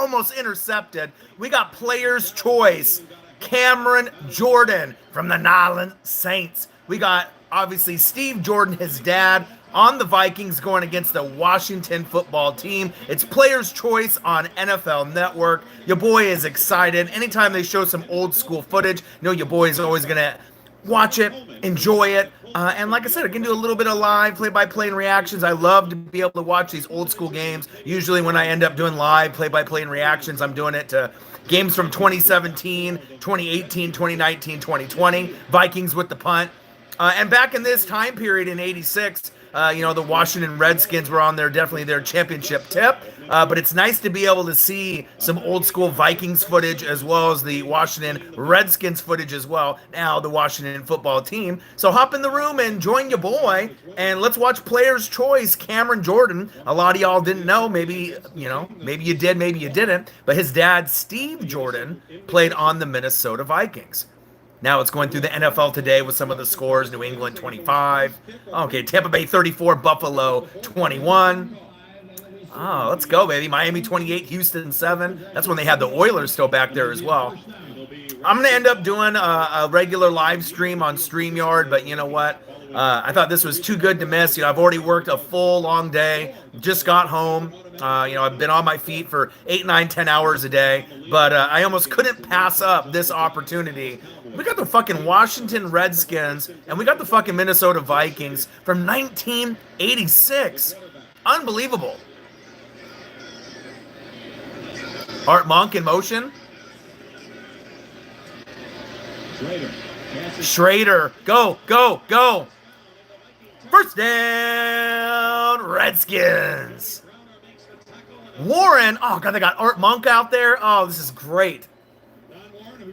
almost intercepted. We got player's choice, Cameron Jordan from the Nolens Saints. We got, obviously, Steve Jordan, his dad, on the Vikings going against the Washington football team. It's player's choice on NFL Network. Your boy is excited. Anytime they show some old school footage, your boy is always going to watch it, enjoy it. And like I said, I can do a little bit of live play-by-play and reactions. I love to be able to watch these old school games. Usually when I end up doing live play-by-play and reactions, I'm doing it to games from 2017, 2018, 2019, 2020. Vikings with the punt. And back in this time period in 86, the Washington Redskins were on definitely their championship tip. But it's nice to be able to see some old school Vikings footage as well as the Washington Redskins footage as well. Now the Washington football team. So hop in the room and join your boy and let's watch player's choice, Cameron Jordan. A lot of y'all didn't know. Maybe you did, maybe you didn't. But his dad, Steve Jordan, played on the Minnesota Vikings. Now it's going through the NFL today with some of the scores. New England 25. Okay, Tampa Bay 34, Buffalo 21. Oh, let's go, baby. Miami 28, Houston 7. That's when they had the Oilers still back there as well. I'm going to end up doing a regular live stream on StreamYard, but you know what? I thought this was too good to miss. I've already worked a full, long day. Just got home. I've been on my feet for 8, 9, 10 hours a day, but I almost couldn't pass up this opportunity. We got the fucking Washington Redskins, and we got the fucking Minnesota Vikings from 1986. Unbelievable. Art Monk in motion. Schrader. Go, go, go. First down, Redskins. Warren. Oh, God, they got Art Monk out there. Oh, this is great.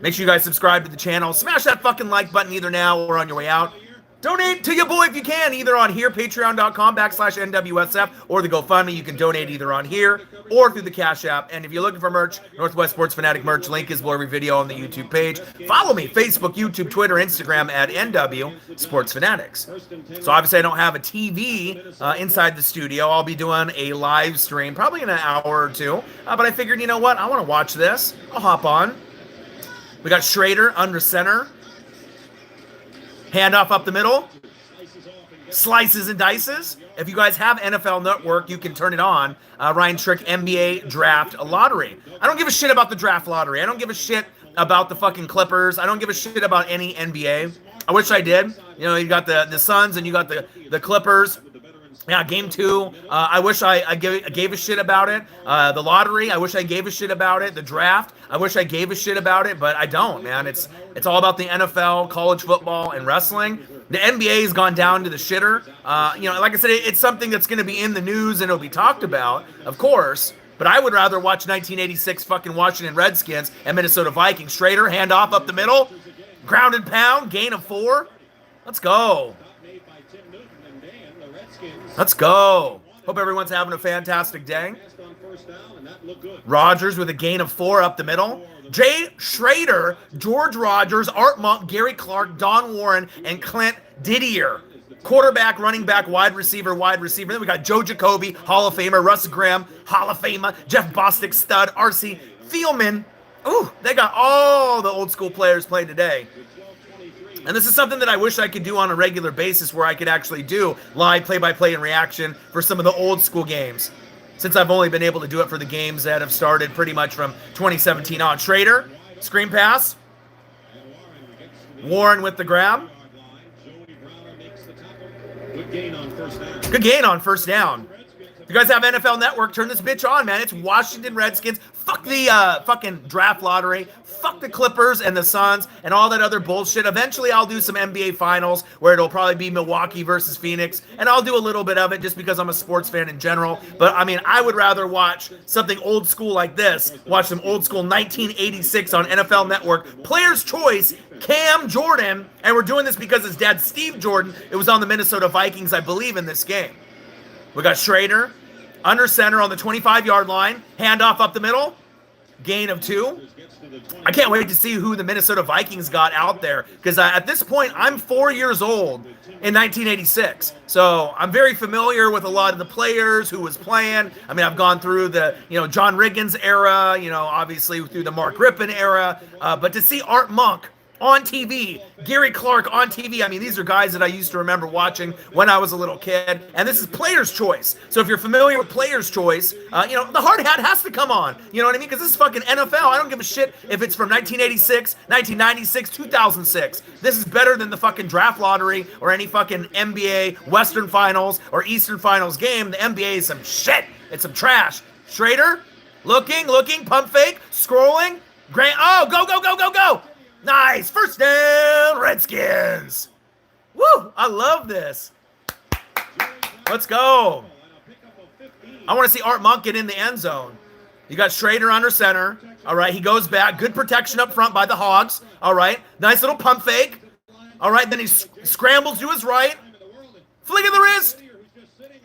Make sure you guys subscribe to the channel. Smash that fucking like button either now or on your way out. Donate to your boy if you can, either on here, patreon.com/NWSF, or the GoFundMe. You can donate either on here or through the Cash App. And if you're looking for merch, Northwest Sports Fanatic merch link is below every video on the YouTube page. Follow me, Facebook, YouTube, Twitter, Instagram at NW Sports Fanatics. So obviously I don't have a TV inside the studio. I'll be doing a live stream probably in an hour or two. But I figured, you know what? I want to watch this. I'll hop on. We got Schrader under center. Handoff up the middle. Slices and dices. If you guys have NFL Network, you can turn it on. Ryan Trick NBA Draft Lottery. I don't give a shit about the draft lottery. I don't give a shit about the fucking Clippers. I don't give a shit about any NBA. I wish I did. You got the Suns and you got the Clippers. Yeah, game 2. I wish I gave a shit about it. The lottery, I wish I gave a shit about it. The draft, I wish I gave a shit about it, but I don't, man. It's all about the NFL, college football, and wrestling. The NBA has gone down to the shitter. Like I said, it's something that's going to be in the news and it'll be talked about, of course. But I would rather watch 1986 fucking Washington Redskins and Minnesota Vikings. Schrader, handoff up the middle. Ground and pound, gain of 4. Let's go. Let's go. Hope everyone's having a fantastic day. Rodgers with a gain of 4 up the middle. Jay Schrader, George Rogers, Art Monk, Gary Clark, Don Warren, and Clint Didier. Quarterback, running back, wide receiver. Then we got Joe Jacoby, Hall of Famer, Russ Graham, Hall of Famer, Jeff Bostic, stud, R.C. Thielman. Ooh, they got all the old school players playing today. And this is something that I wish I could do on a regular basis where I could actually do live play-by-play and reaction for some of the old school games. Since I've only been able to do it for the games that have started pretty much from 2017 on. Schrader, screen pass. Warren with the grab. Good gain on first down. If you guys have NFL Network, turn this bitch on, man. It's Washington Redskins. Fuck the fucking draft lottery. Fuck the Clippers and the Suns and all that other bullshit. Eventually, I'll do some NBA Finals where it'll probably be Milwaukee versus Phoenix. And I'll do a little bit of it just because I'm a sports fan in general. But, I mean, I would rather watch something old school like this. Watch some old school 1986 on NFL Network. Player's Choice, Cam Jordan. And we're doing this because his dad, Steve Jordan, it was on the Minnesota Vikings, I believe, in this game. We got Schrader under center on the 25-yard line. Handoff up the middle. gain of 2. I can't wait to see who the Minnesota Vikings got out there, because at this point, I'm 4 years old in 1986. So I'm very familiar with a lot of the players who was playing. I mean, I've gone through the, John Riggins era, obviously through the Mark Rippon era. But to see Art Monk on TV, Gary Clark on TV. I mean, these are guys that I used to remember watching when I was a little kid. And this is Player's Choice. So if you're familiar with Player's Choice, the hard hat has to come on. You know what I mean? Because this is fucking NFL. I don't give a shit if it's from 1986, 1996, 2006. This is better than the fucking draft lottery or any fucking NBA Western Finals or Eastern Finals game. The NBA is some shit. It's some trash. Schrader, looking, pump fake, scrolling. Grant, go. Nice. First down, Redskins. Woo, I love this. Let's go. I want to see Art Monk get in the end zone. You got Schrader under center. All right, he goes back. Good protection up front by the Hogs. All right, nice little pump fake. All right, then he scrambles to his right. Flick of the wrist.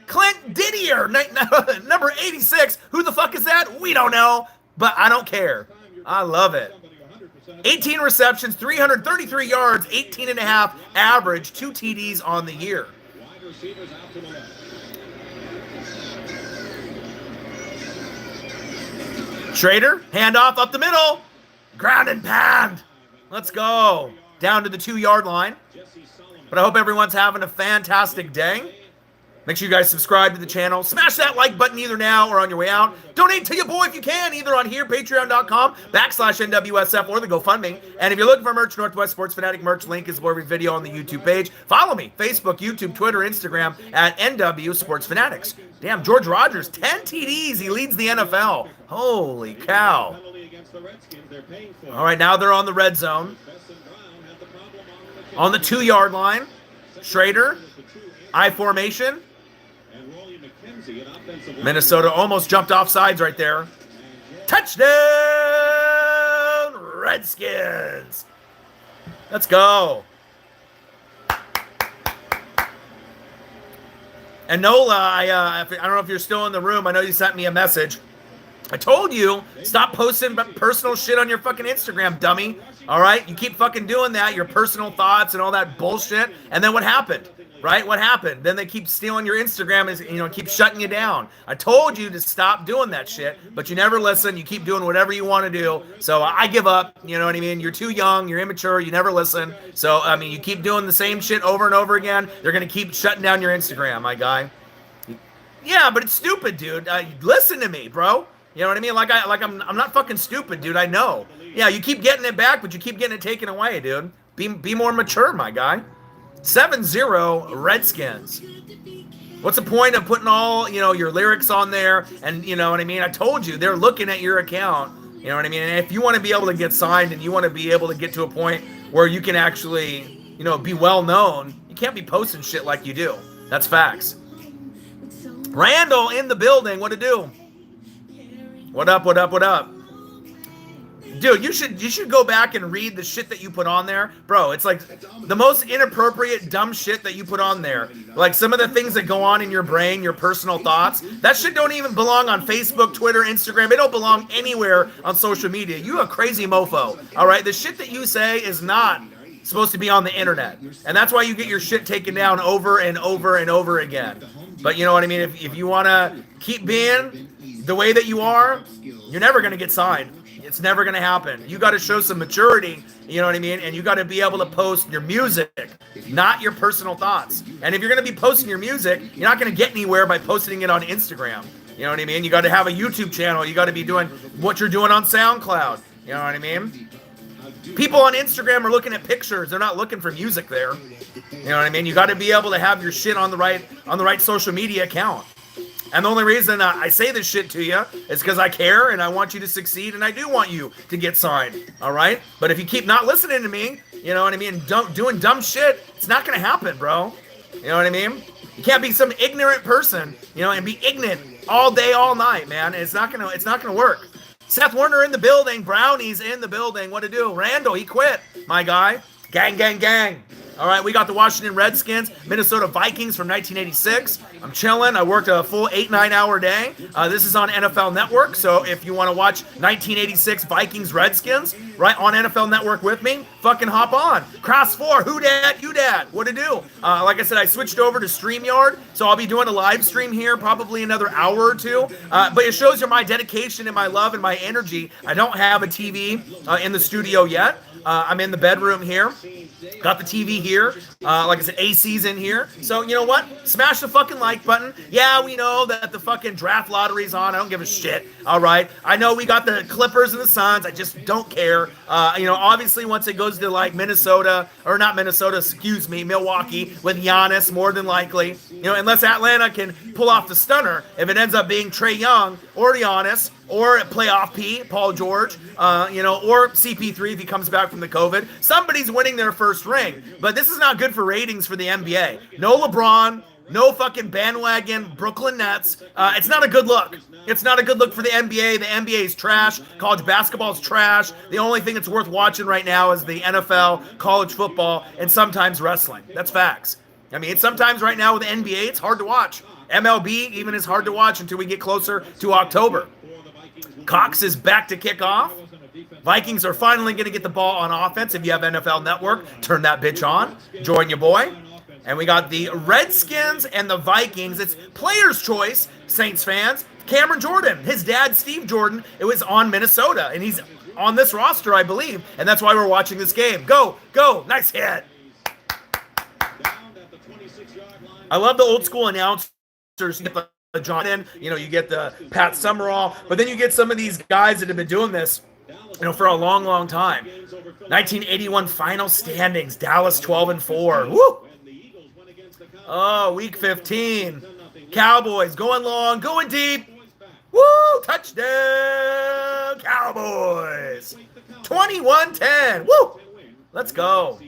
Clint Didier, number 86. Who the fuck is that? We don't know, but I don't care. I love it. 18 receptions, 333 yards, 18 and a half average, 2 TDs on the year. Schrader, handoff up the middle. Ground and pound. Let's go. Down to the 2-yard line. But I hope everyone's having a fantastic day. Make sure you guys subscribe to the channel. Smash that like button either now or on your way out. Donate to your boy if you can, either on here, patreon.com/NWSF, or the GoFundMe. And if you're looking for merch, Northwest Sports Fanatic merch, link is below every video on the YouTube page. Follow me, Facebook, YouTube, Twitter, Instagram, at NW Sports Fanatics. Damn, George Rogers, 10 TDs. He leads the NFL. Holy cow. All right, now they're on the red zone. On the 2-yard line, Schrader, I formation. Minnesota almost jumped off sides right there. Touchdown, Redskins. Let's go. And Nola, I don't know if you're still in the room. I know you sent me a message. I told you, stop posting personal shit on your fucking Instagram, dummy. All right? You keep fucking doing that, your personal thoughts and all that bullshit. And then what happened? Right? What happened? Then they keep stealing your Instagram and, keep shutting you down. I told you to stop doing that shit, but you never listen. You keep doing whatever you want to do. So I give up. You know what I mean? You're too young. You're immature. You never listen. So, I mean, you keep doing the same shit over and over again. They're going to keep shutting down your Instagram, my guy. Yeah, but it's stupid, dude. Listen to me, bro. You know what I mean? I'm not fucking stupid, dude. I know. Yeah, you keep getting it back, but you keep getting it taken away, dude. Be more mature, my guy. 7-0 Redskins. What's the point of putting all, your lyrics on there? And you know what I mean? I told you, they're looking at your account. You know what I mean? And if you want to be able to get signed and you want to be able to get to a point where you can actually, be well known, you can't be posting shit like you do. That's facts. Randall in the building. What to do? What up? Dude, you should go back and read the shit that you put on there. Bro, it's like the most inappropriate, dumb shit that you put on there. Like some of the things that go on in your brain, your personal thoughts. That shit don't even belong on Facebook, Twitter, Instagram. It don't belong anywhere on social media. You a crazy mofo, all right? The shit that you say is not supposed to be on the internet. And that's why you get your shit taken down over and over and over again. But you know what I mean? If you want to keep being the way that you are, you're never going to get signed. It's never going to happen. You got to show some maturity, you know what I mean? And you got to be able to post your music, not your personal thoughts. And if you're going to be posting your music, you're not going to get anywhere by posting it on Instagram. You know what I mean? You got to have a YouTube channel. You got to be doing what you're doing on SoundCloud. You know what I mean? People on Instagram are looking at pictures. They're not looking for music there. You know what I mean? You got to be able to have your shit on the right social media account. And the only reason I say this shit to you is because I care and I want you to succeed and I do want you to get signed, all right? But if you keep not listening to me, you know what I mean, doing dumb shit, it's not going to happen, bro. You know what I mean? You can't be some ignorant person, and be ignorant all day, all night, man. It's not gonna work. Seth Warner in the building. Brownie's in the building. What to do? Randall, he quit, my guy. Gang, gang, gang. All right, we got the Washington Redskins, Minnesota Vikings from 1986. I'm chilling. I worked a full 8-9 hour day. This is on NFL Network, so if you want to watch 1986 Vikings Redskins right on NFL Network with me, fucking hop on. Cross 4, who dat, you dat, what to do? Like I said, I switched over to StreamYard, so I'll be doing a live stream here, probably another hour or two. But it shows you my dedication and my love and my energy. I don't have a TV in the studio yet. I'm in the bedroom here. Got the TV here. Like I said, AC's in here. So, you know what? Smash the fucking like button. Yeah, we know that the fucking draft lottery's on. I don't give a shit. All right. I know we got the Clippers and the Suns. I just don't care. Obviously, once it goes to like Minnesota, or not Minnesota, excuse me, Milwaukee with Giannis, more than likely. Unless Atlanta can pull off the stunner. If it ends up being Trae Young or Giannis, or playoff P, Paul George, or CP3 if he comes back from the COVID. Somebody's winning their first ring. But this is not good for ratings for the NBA. No LeBron, no fucking bandwagon Brooklyn Nets. It's not a good look. It's not a good look for the NBA. The NBA is trash. College basketball is trash. The only thing that's worth watching right now is the NFL, college football, and sometimes wrestling. That's facts. I mean, sometimes right now with the NBA, it's hard to watch. MLB even is hard to watch until we get closer to October. Cox is back to kick off. Vikings are finally going to get the ball on offense. If you have NFL Network, turn that bitch on. Join your boy. And we got the Redskins and the Vikings. It's player's choice, Saints fans. Cameron Jordan, his dad, Steve Jordan, it was on Minnesota. And he's on this roster, I believe. And that's why we're watching this game. Go, go, nice hit. I love the old school announcers. Jonathan, you get the Pat Summerall, but then you get some of these guys that have been doing this, for a long, long time. 1981 final standings, Dallas 12-4. Woo! Oh, week 15. Cowboys going long, going deep. Woo! Touchdown, Cowboys. 21-10. Woo! Let's go.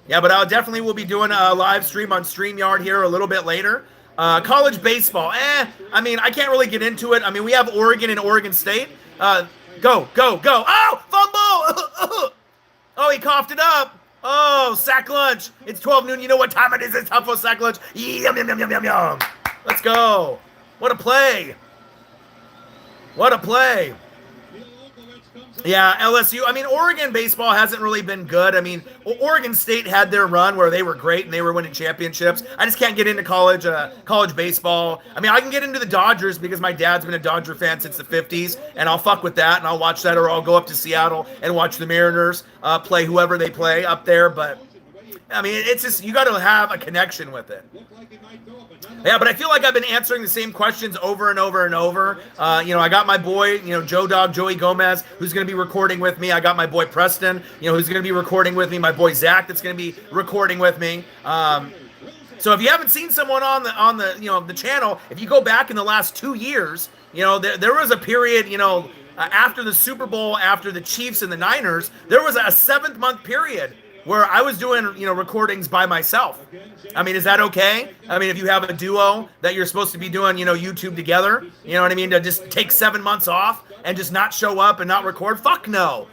Yeah, but I definitely will be doing a live stream on StreamYard here a little bit later. College baseball, I mean, I can't really get into it. I mean, we have Oregon and Oregon State. Go, go, go. Oh, fumble! Oh, he coughed it up. Oh, sack lunch. It's 12 noon. You know what time it is? It's time for sack lunch. Yum, yum, yum, yum, yum, yum. Let's go. What a play. What a play. Yeah, LSU. I mean, Oregon baseball hasn't really been good. I mean, Oregon State had their run where they were great and they were winning championships. I just can't get into college baseball. I mean, I can get into the Dodgers because my dad's been a Dodger fan since the 50s, and I'll fuck with that, and I'll watch that, or I'll go up to Seattle and watch the Mariners play whoever they play up there. But, I mean, it's just, you got to have a connection with it. Yeah, but I feel like I've been answering the same questions over and over and over. I got my boy, Joey Gomez, who's going to be recording with me. I got my boy Preston, who's going to be recording with me. My boy Zach, that's going to be recording with me. So if you haven't seen someone on the channel, if you go back in the last 2 years, there was a period, after the Super Bowl, after the Chiefs and the Niners, there was a 7-month period where I was doing, recordings by myself. I mean, is that okay? I mean, if you have a duo that you're supposed to be doing, YouTube together, you know what I mean? To just take 7 months off and just not show up and not record? Fuck no.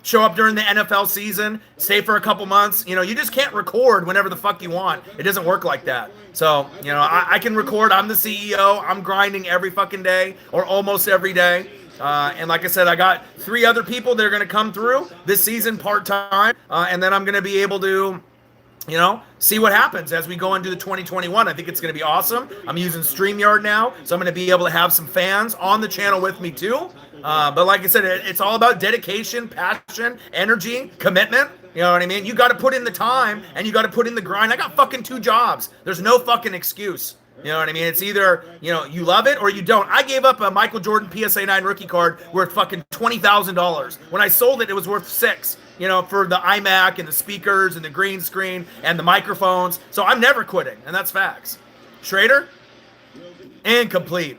Show up during the NFL season, stay for a couple months. You just can't record whenever the fuck you want. It doesn't work like that. So, I can record. I'm the CEO. I'm grinding every fucking day or almost every day. And like I said, I got 3 other people that are going to come through this season part-time. And then I'm going to be able to, see what happens as we go into the 2021. I think it's going to be awesome. I'm using StreamYard now, so I'm going to be able to have some fans on the channel with me too. But like I said, it's all about dedication, passion, energy, commitment. You know what I mean? You got to put in the time and you got to put in the grind. I got fucking 2 jobs. There's no fucking excuse. You know what I mean? It's either, you love it or you don't. I gave up a Michael Jordan PSA 9 rookie card worth fucking $20,000. When I sold it, it was worth $6,000, for the iMac and the speakers and the green screen and the microphones. So I'm never quitting, and that's facts. Schrader? Incomplete.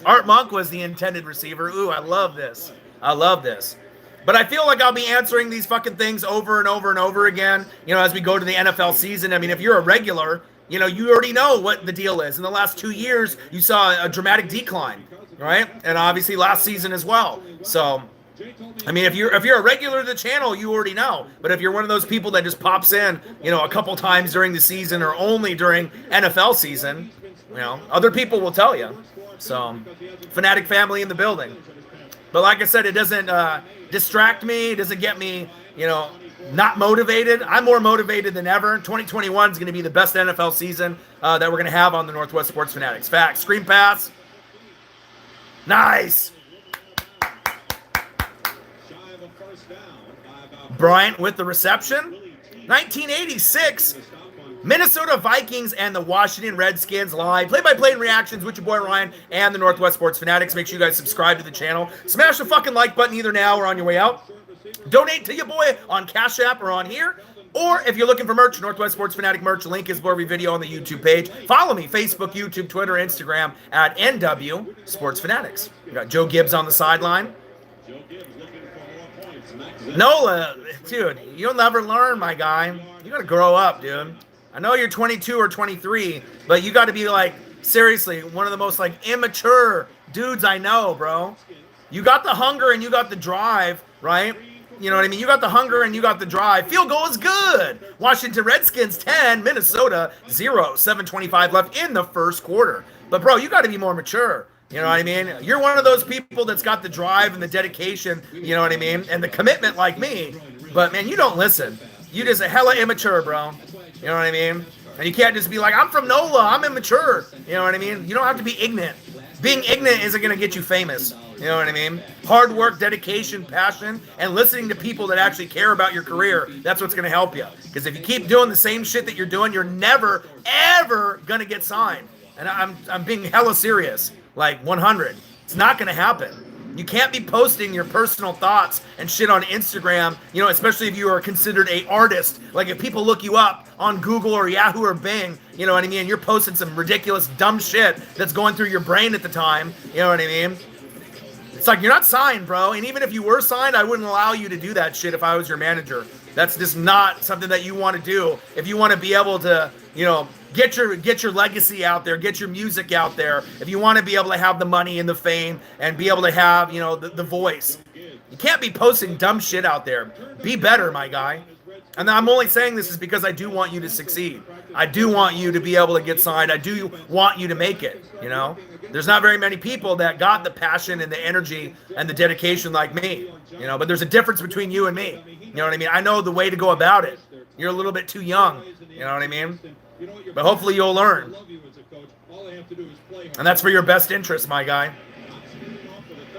Art Monk was the intended receiver. Ooh, I love this. I love this. But I feel like I'll be answering these fucking things over and over and over again, as we go to the NFL season. I mean, if you're a regular, you already know what the deal is. In the last 2 years, you saw a dramatic decline, right? And obviously last season as well. So, I mean, if you're a regular to the channel, you already know. But if you're one of those people that just pops in, a couple times during the season or only during NFL season, other people will tell you. So, Fanatic family in the building. But like I said, it doesn't distract me. It doesn't get me, not motivated. I'm more motivated than ever. 2021 is going to be the best NFL season that we're going to have on the Northwest Sports Fanatics. Facts. Screen pass. Nice. Bryant with the reception. 1986. Minnesota Vikings and the Washington Redskins live. Play-by-play and reactions with your boy Ryan and the Northwest Sports Fanatics. Make sure you guys subscribe to the channel. Smash the fucking like button either now or on your way out. Donate to your boy on Cash App or on here. Or if you're looking for merch, Northwest Sports Fanatic merch, link is below every video on the YouTube page. Follow me, Facebook, YouTube, Twitter, Instagram at NW Sports Fanatics. We got Joe Gibbs on the sideline. Nola, dude, you'll never learn, my guy. You got to grow up, dude. I know you're 22 or 23, but you got to be, seriously, one of the most, immature dudes I know, bro. You got the hunger and you got the drive, right? You know what I mean? You got the hunger and you got the drive. Field goal is good. Washington Redskins 10, Minnesota 0. 7:25 left in the first quarter. But, bro, you got to be more mature. You know what I mean? You're one of those people that's got the drive and the dedication, you know what I mean? And the commitment like me. But, man, you don't listen. You just a hella immature, bro. You know what I mean? And you can't just be like, I'm from NOLA. I'm immature. You know what I mean? You don't have to be ignorant. Being ignorant isn't going to get you famous. You know what I mean? Hard work, dedication, passion, and listening to people that actually care about your career, that's what's going to help you. Because if you keep doing the same shit that you're doing, you're never, ever going to get signed. And I'm being hella serious. 100. It's not going to happen. You can't be posting your personal thoughts and shit on Instagram, especially if you are considered a artist. If people look you up on Google or Yahoo or Bing, you know what I mean? You're posting some ridiculous dumb shit that's going through your brain at the time. You know what I mean? It's you're not signed, bro. And even if you were signed, I wouldn't allow you to do that shit if I was your manager. That's just not something that you want to do. If you want to be able to, get your legacy out there, get your music out there. If you want to be able to have the money and the fame and be able to have, the voice. You can't be posting dumb shit out there. Be better, my guy. And I'm only saying this is because I do want you to succeed. I do want you to be able to get signed. I do want you to make it, There's not very many people that got the passion and the energy and the dedication like me, but there's a difference between you and me. You know what I mean? I know the way to go about it. You're a little bit too young, you know what I mean? But hopefully you'll learn. And that's for your best interest, my guy.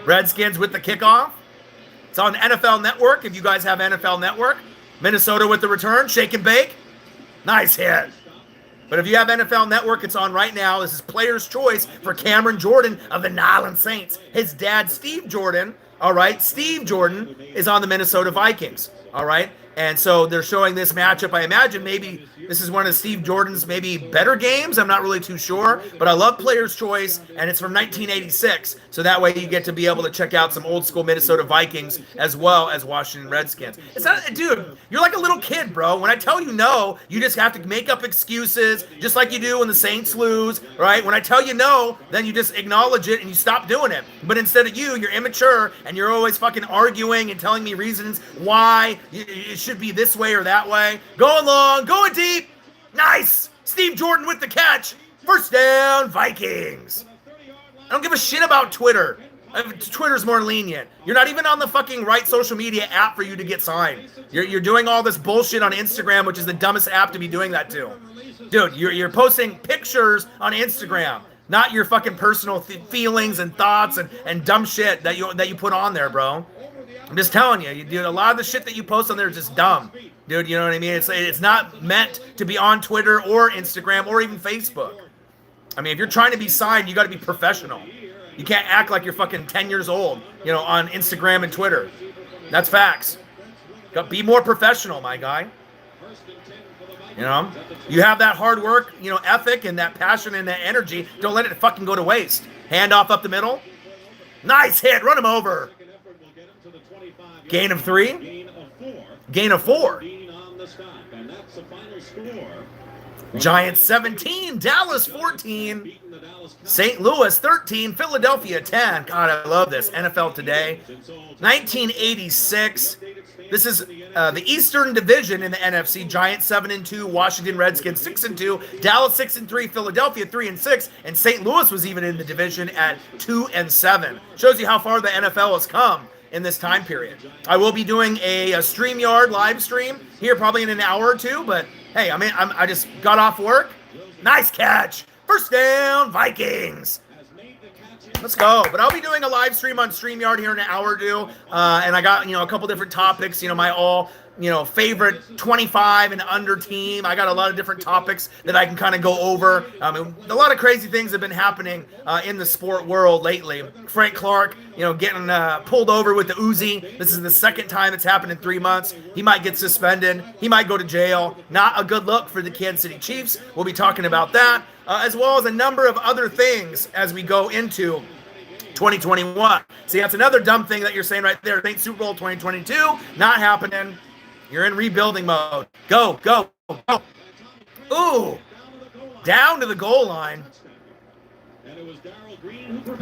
Redskins with the kickoff. It's on NFL Network if you guys have NFL Network. Minnesota with the return. Shake and bake. Nice hit. But if you have NFL Network, it's on right now. This is Player's Choice for Cameron Jordan of the Nylon Saints. His dad, Steve Jordan, all right? Steve Jordan is on the Minnesota Vikings, all right? And so they're showing this matchup. I imagine maybe this is one of Steve Jordan's maybe better games. I'm not really too sure. But I love Player's Choice, and it's from 1986. So that way you get to be able to check out some old school Minnesota Vikings as well as Washington Redskins. It's not, dude, you're like a little kid, bro. When I tell you no, you just have to make up excuses, just like you do when the Saints lose, right? When I tell you no, then you just acknowledge it and you stop doing it. But instead of you're immature, and you're always fucking arguing and telling me reasons why it should be this way or that way. Going long, going deep. Nice. Steve Jordan with the catch. First down, Vikings. I don't give a shit about Twitter. Twitter's more lenient. You're not even on the fucking right social media app for you to get signed. You're doing all this bullshit on Instagram, which is the dumbest app to be doing that to. Dude, you're posting pictures on Instagram, not your fucking personal feelings and thoughts and dumb shit that you put on there, bro. I'm just telling you, dude, a lot of the shit that you post on there is just dumb. Dude, you know what I mean? It's not meant to be on Twitter or Instagram or even Facebook. I mean, if you're trying to be signed, you got to be professional. You can't act like you're fucking 10 years old, on Instagram and Twitter. That's facts. Be more professional, my guy. You have that hard work, ethic and that passion and that energy. Don't let it fucking go to waste. Hand off up the middle. Nice hit. Run him over. Gain of 3. Gain of 4. Giants 17, Dallas 14, St. Louis 13, Philadelphia 10. God, I love this. NFL Today. 1986. This is the Eastern Division in the NFC. Giants 7-2, Washington Redskins 6-2, Dallas 6-3, Philadelphia 3-6, and St. Louis was even in the division at 2-7. Shows you how far the NFL has come in this time period. I will be doing a StreamYard live stream here probably in an hour or two, but hey, I just got off work. Nice catch. First down, Vikings. Let's go. But I'll be doing a live stream on StreamYard here in an hour or two. And I got, a couple different topics, my all, favorite 25 and under team. I got a lot of different topics that I can kind of go over. A lot of crazy things have been happening in the sport world lately. Frank Clark, getting pulled over with the Uzi. This is the second time it's happened in 3 months. He might get suspended. He might go to jail. Not a good look for the Kansas City Chiefs. We'll be talking about that, as well as a number of other things as we go into 2021. See, that's another dumb thing that you're saying right there. Think Super Bowl 2022, not happening. You're in rebuilding mode. Go, go, go. Ooh, down to the goal line.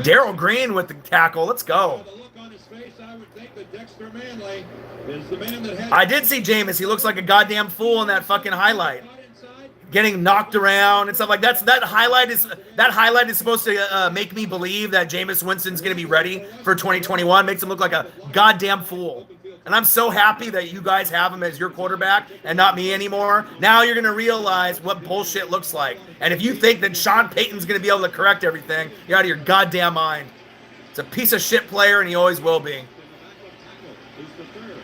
Darryl Green with the tackle. Let's go. I did see Jameis. He looks like a goddamn fool in that fucking highlight, getting knocked around and stuff like that. That highlight is supposed to make me believe that Jameis Winston's going to be ready for 2021. Makes him look like a goddamn fool. And I'm so happy that you guys have him as your quarterback and not me anymore. Now you're going to realize what bullshit looks like. And if you think that Sean Payton's going to be able to correct everything, you're out of your goddamn mind. It's a piece of shit player, and he always will be.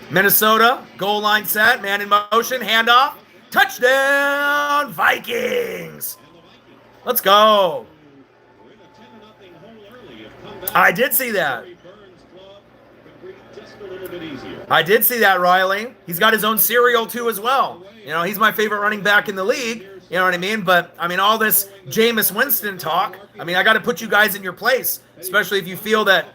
Minnesota, goal line set, man in motion, handoff. Touchdown, Vikings. Let's go. I did see that. I did see that, Riley. He's got his own cereal, too, as well. He's my favorite running back in the league. You know what I mean? But, all this Jameis Winston talk, I got to put you guys in your place, especially if you feel that,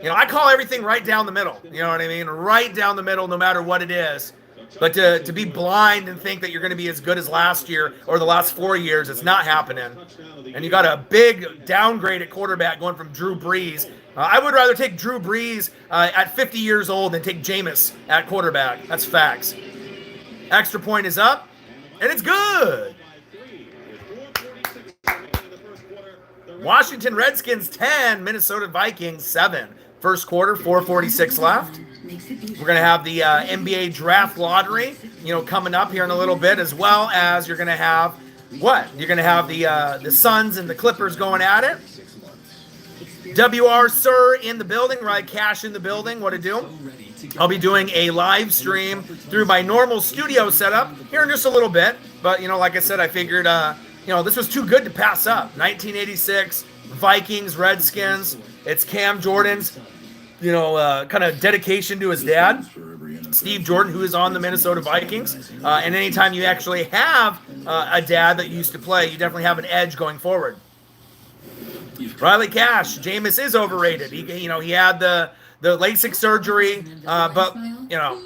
I call everything right down the middle. You know what I mean? Right down the middle, no matter what it is. But to be blind and think that you're going to be as good as last year or the last 4 years, it's not happening. And you got a big downgrade at quarterback going from Drew Brees. I would rather take Drew Brees at 50 years old than take Jameis at quarterback. That's facts. Extra point is up, and it's good. Washington Redskins 10, Minnesota Vikings 7. First quarter, 4:46 left. We're going to have the NBA draft lottery, coming up here in a little bit, as well as you're going to have what? You're going to have the Suns and the Clippers going at it. WR Sir in the building, right? Cash in the building. What to do? I'll be doing a live stream through my normal studio setup here in just a little bit. But, like I said, I figured, this was too good to pass up. 1986, Vikings, Redskins. It's Cam Jordan's, kind of dedication to his dad, Steve Jordan, who is on the Minnesota Vikings. And anytime you actually have a dad that used to play, you definitely have an edge going forward. Riley Cash, Jameis is overrated. He had the LASIK surgery, but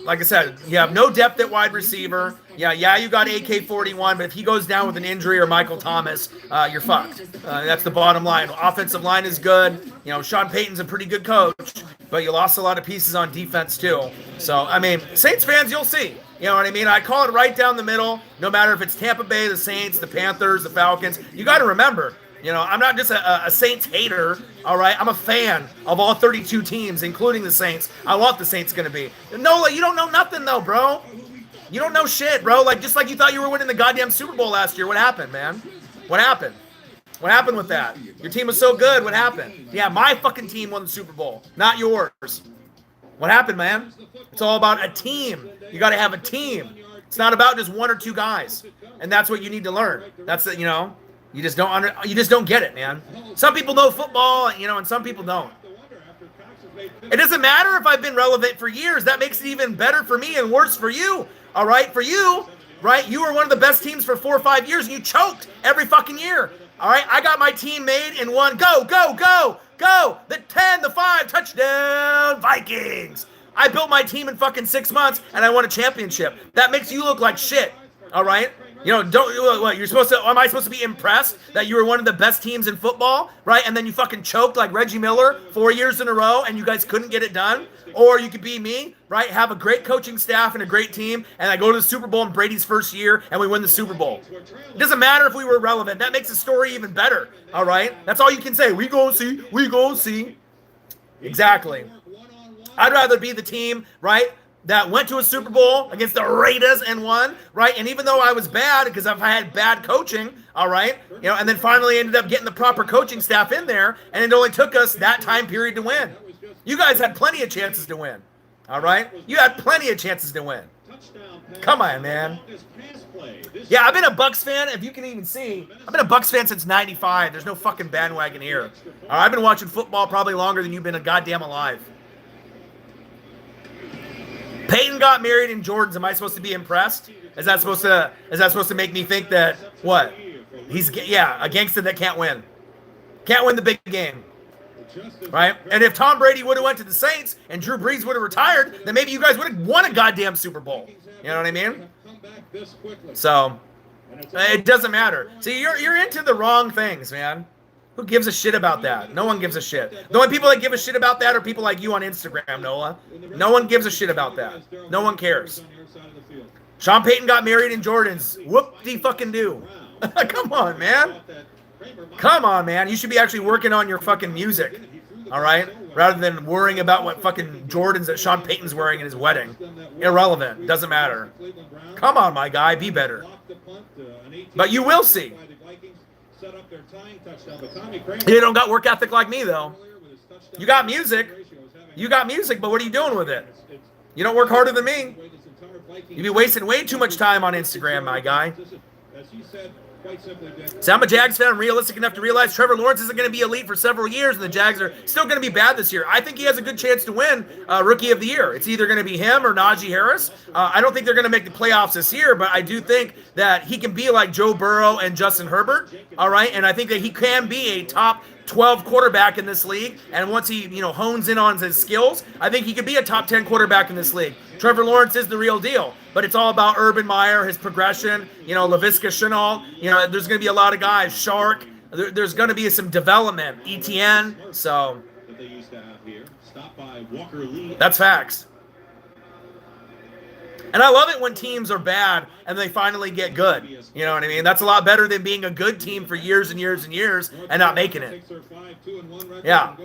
like I said, you have no depth at wide receiver. Yeah, you got AK-41, but if he goes down with an injury or Michael Thomas, you're fucked. That's the bottom line. Offensive line is good. Sean Payton's a pretty good coach, but you lost a lot of pieces on defense too. So, Saints fans, you'll see. You know what I mean? I call it right down the middle, no matter if it's Tampa Bay, the Saints, the Panthers, the Falcons. You got to remember, I'm not just a Saints hater, all right? I'm a fan of all 32 teams, including the Saints. I want the Saints going to be. Nola, you don't know nothing, though, bro. You don't know shit, bro. Just like you thought you were winning the goddamn Super Bowl last year. What happened, man? What happened? What happened with that? Your team was so good. What happened? Yeah, my fucking team won the Super Bowl, not yours. What happened, man? It's all about a team. You got to have a team. It's not about just one or two guys. And that's what you need to learn. That's the, you just don't get it, man. Some people know football, and some people don't. It doesn't matter if I've been relevant for years. That makes it even better for me and worse for you. All right, for you, right? You were one of the best teams for 4 or 5 years, and you choked every fucking year. All right, I got my team made in one. Go, go, go, go. The 10, the 5, touchdown, Vikings. I built my team in fucking 6 months, and I won a championship. That makes you look like shit. All right? You know, don't what you're supposed to. Am I supposed to be impressed that you were one of the best teams in football, right? And then you fucking choked like Reggie Miller 4 years in a row, and you guys couldn't get it done. Or you could be me, right? Have a great coaching staff and a great team, and I go to the Super Bowl in Brady's first year, and we win the Super Bowl. It doesn't matter if we were relevant. That makes the story even better. All right, that's all you can say. We go see. We go see. Exactly. I'd rather be the team, right, that went to a Super Bowl against the Raiders and won, right? And even though I was bad because I had bad coaching, all right, you know, and then finally ended up getting the proper coaching staff in there, and it only took us that time period to win. You guys had plenty of chances to win, all right? You had plenty of chances to win. Come on, man. Yeah, I've been a Bucs fan, if you can even see. I've been a Bucs fan since 95. There's no fucking bandwagon here. I've been watching football probably longer than you've been a goddamn alive. Peyton got married in Jordans. Am I supposed to be impressed? Is that supposed to make me think that what? He's a gangster that can't win. Can't win the big game. Right? And if Tom Brady would have went to the Saints and Drew Brees would have retired, then maybe you guys would have won a goddamn Super Bowl. You know what I mean? So it doesn't matter. See, you're into the wrong things, man. Who gives a shit about that? No one gives a shit. The only people that give a shit about that are people like you on Instagram, Noah. No one gives a shit about that. No one cares. Sean Payton got married in Jordans. Whoop-de-fucking-do. Come on, man. Come on, man. You should be actually working on your fucking music, all right? Rather than worrying about what fucking Jordans that Sean Payton's wearing in his wedding. Irrelevant. Doesn't matter. Come on, my guy. Be better. But you will see. You don't got work ethic like me, though. You got music. You got music, but what are you doing with it? You don't work harder than me. You be wasting way too much time on Instagram, my guy. See, I'm a Jags fan. I'm realistic enough to realize Trevor Lawrence isn't going to be elite for several years, and the Jags are still going to be bad this year. I think he has a good chance to win Rookie of the Year. It's either going to be him or Najee Harris. I don't think they're going to make the playoffs this year, but I do think that he can be like Joe Burrow and Justin Herbert, all right? And I think that he can be a top 12 quarterback in this league, and once he, hones in on his skills, I think he could be a top 10 quarterback in this league. Trevor Lawrence is the real deal, but it's all about Urban Meyer, his progression, Laviska Shenault, there's going to be a lot of guys, Shark, there's going to be some development, ETN, so that's facts. And I love it when teams are bad and they finally get good. You know what I mean? That's a lot better than being a good team for years and years and years and not making it. Yeah.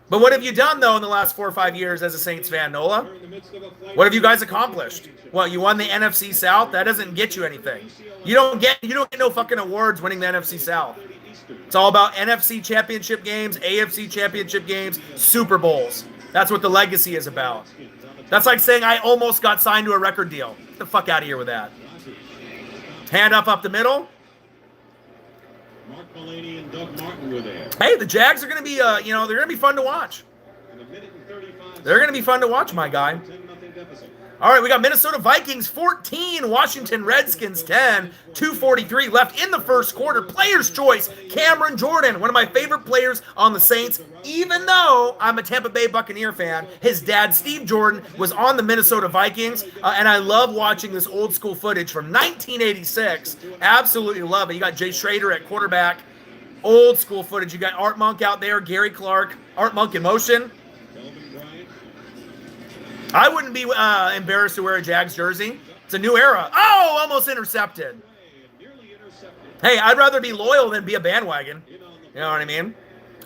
But what have you done, though, in the last 4 or 5 years as a Saints fan, Nola? What have you guys accomplished? Well, you won the NFC South. That doesn't get you anything. You don't get no fucking awards winning the NFC South. It's all about NFC championship games, AFC championship games, Super Bowls. That's what the legacy is about. That's like saying I almost got signed to a record deal. Get the fuck out of here with that. Hand up the middle. Hey, the Jags are going to be, they're going to be fun to watch. They're going to be fun to watch, my guy. All right, we got Minnesota Vikings 14, Washington Redskins 10, 2:43 left in the first quarter. Player's choice, Cameron Jordan, one of my favorite players on the Saints, even though I'm a Tampa Bay Buccaneer fan. His dad, Steve Jordan, was on the Minnesota Vikings, and I love watching this old school footage from 1986. Absolutely love it. You got Jay Schrader at quarterback, old school footage. You got Art Monk out there, Gary Clark, Art Monk in motion. I wouldn't be embarrassed to wear a Jags jersey. It's a new era. Oh, almost intercepted. Hey, I'd rather be loyal than be a bandwagon. You know what I mean?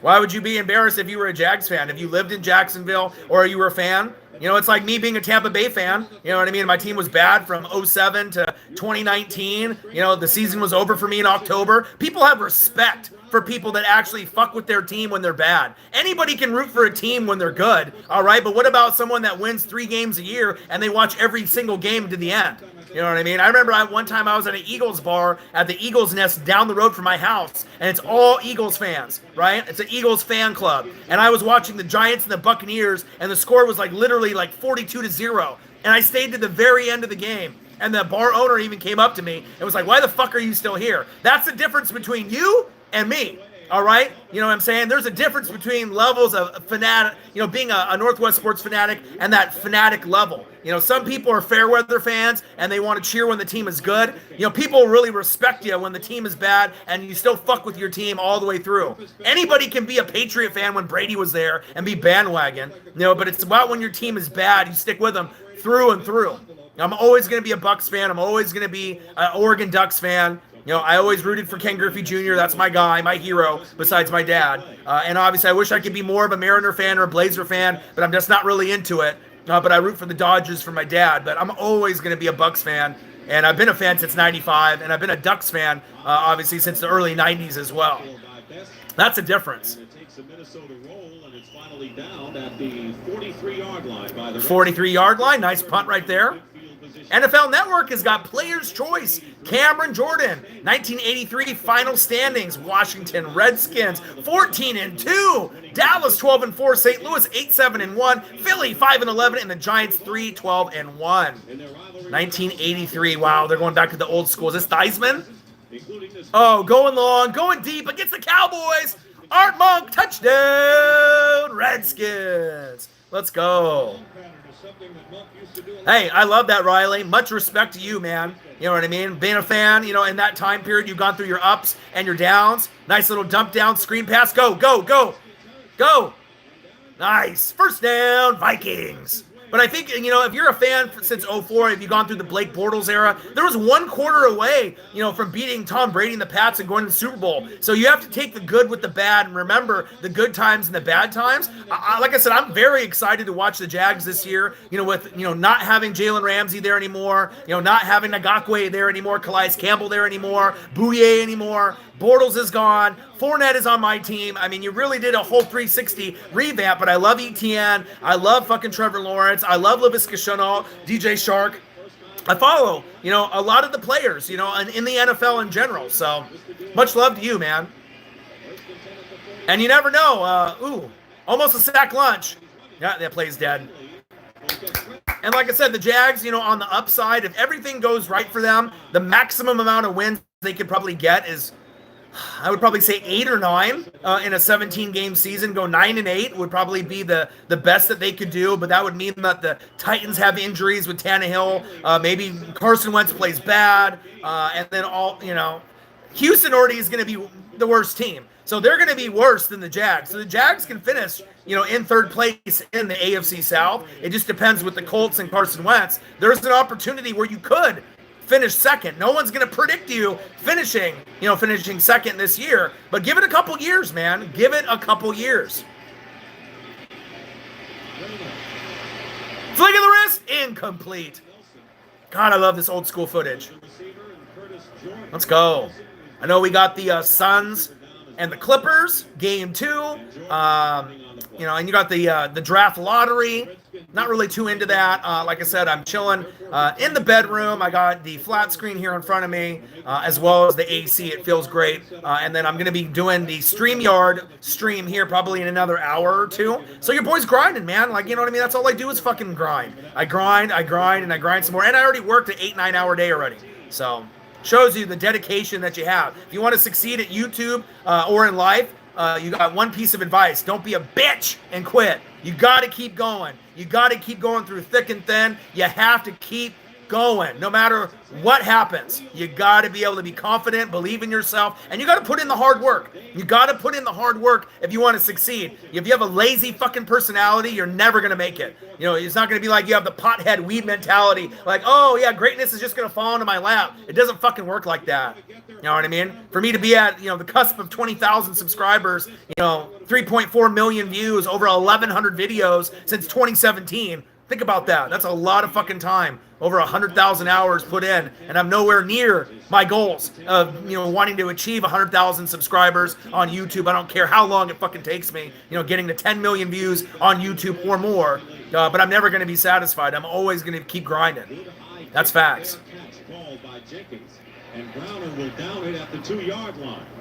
Why would you be embarrassed if you were a Jags fan? If you lived in Jacksonville or you were a fan? It's like me being a Tampa Bay fan. You know what I mean? My team was bad from 2007 to 2019. The season was over for me in October. People have respect for people that actually fuck with their team when they're bad. Anybody can root for a team when they're good, all right? But what about someone that wins 3 games a year and they watch every single game to the end? You know what I mean? I remember one time I was at an Eagles bar at the Eagles Nest down the road from my house, and it's all Eagles fans, right? It's an Eagles fan club. And I was watching the Giants and the Buccaneers, and the score was literally 42-0. And I stayed to the very end of the game. And the bar owner even came up to me and was like, "Why the fuck are you still here?" That's the difference between you and me. All right, you know what I'm saying? There's a difference between levels of fanatic, being a Northwest sports fanatic and that fanatic level. Some people are fair weather fans and they want to cheer when the team is good. People really respect you when the team is bad and you still fuck with your team all the way through. Anybody can be a Patriot fan when Brady was there and be bandwagon, but it's about when your team is bad, you stick with them through and through. I'm always going to be a Bucks fan. I'm always going to be an Oregon Ducks fan. I always rooted for Ken Griffey Jr. That's my guy, my hero, besides my dad. And obviously, I wish I could be more of a Mariner fan or a Blazer fan, but I'm just not really into it. But I root for the Dodgers for my dad. But I'm always going to be a Bucks fan. And I've been a fan since '95, and I've been a Ducks fan, obviously, since the early '90s as well. That's a difference. 43-yard line, nice punt right there. NFL Network has got Players' Choice. Cameron Jordan, 1983 final standings. Washington Redskins, 14-2. Dallas, 12-4. St. Louis, 8-7-1. Philly, 5-11. And the Giants, 3-12-1. 1983. Wow, they're going back to the old school. Is this Theismann? Oh, going long, going deep against the Cowboys. Art Monk, touchdown, Redskins. Let's go. Hey, I love that, Riley. Much respect to you, man. You know what I mean? Being a fan, in that time period, you've gone through your ups and your downs. Nice little dump down, screen pass. Go, go, go, go. Nice. First down, Vikings. But I think, if you're a fan since 04, if you've gone through the Blake Bortles era, there was one quarter away, from beating Tom Brady and the Pats and going to the Super Bowl. So you have to take the good with the bad and remember the good times and the bad times. Like I said, I'm very excited to watch the Jags this year, with, not having Jalen Ramsey there anymore, not having Ngakoue there anymore, Calais Campbell there anymore, Bouye anymore. Bortles is gone. Fournette is on my team. I mean, you really did a whole 360 revamp, but I love ETN. I love fucking Trevor Lawrence. I love Laviska Shenault, DJ Shark. I follow, a lot of the players, in the NFL in general. So much love to you, man. And you never know. Almost a sack lunch. Yeah, that play's dead. And like I said, the Jags, on the upside, if everything goes right for them, the maximum amount of wins they could probably get is, I would probably say 8 or 9 in a 17-game season. Go 9-8 would probably be the best that they could do, but that would mean that the Titans have injuries with Tannehill. Maybe Carson Wentz plays bad, and then Houston already is going to be the worst team. So they're going to be worse than the Jags. So the Jags can finish, in third place in the AFC South. It just depends with the Colts and Carson Wentz. There's an opportunity where you could finish second. No one's going to predict you finishing second this year. But give it a couple years, man. Give it a couple years. Flick of the wrist, incomplete. God, I love this old school footage. Let's go. I know we got the Suns and the Clippers, game 2. And you got the draft lottery. Not really too into that. Like I said, I'm chilling in the bedroom. I got the flat screen here in front of me, as well as the AC. It feels great. And then I'm going to be doing the StreamYard stream here probably in another hour or 2. So your boy's grinding, man. Like, you know what I mean? That's all I do is fucking grind. I grind, and I grind some more. And I already worked an 8-9 hour day already. So shows you the dedication that you have. If you want to succeed at YouTube or in life, you got one piece of advice. Don't be a bitch and quit. You got to keep going. You got to keep going through thick and thin. You have to keep going no matter what happens. You got to be able to be confident, believe in yourself, and you got to put in the hard work. You got to put in the hard work if you want to succeed. If you have a lazy fucking personality, you're never going to make it. It's not going to be like you have the pothead weed mentality, like, oh yeah, greatness is just going to fall into my lap. It doesn't fucking work like that. You know what I mean? For me to be at, the cusp of 20,000 subscribers, 3.4 million views, over 1,100 videos since 2017. Think about that. That's a lot of fucking time. Over 100,000 hours put in, and I'm nowhere near my goals of, wanting to achieve 100,000 subscribers on YouTube. I don't care how long it fucking takes me, getting to 10 million views on YouTube or more. But I'm never going to be satisfied. I'm always going to keep grinding. That's facts.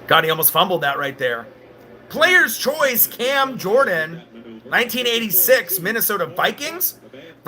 God, he almost fumbled that right there. Player's choice, Cam Jordan, 1986 Minnesota Vikings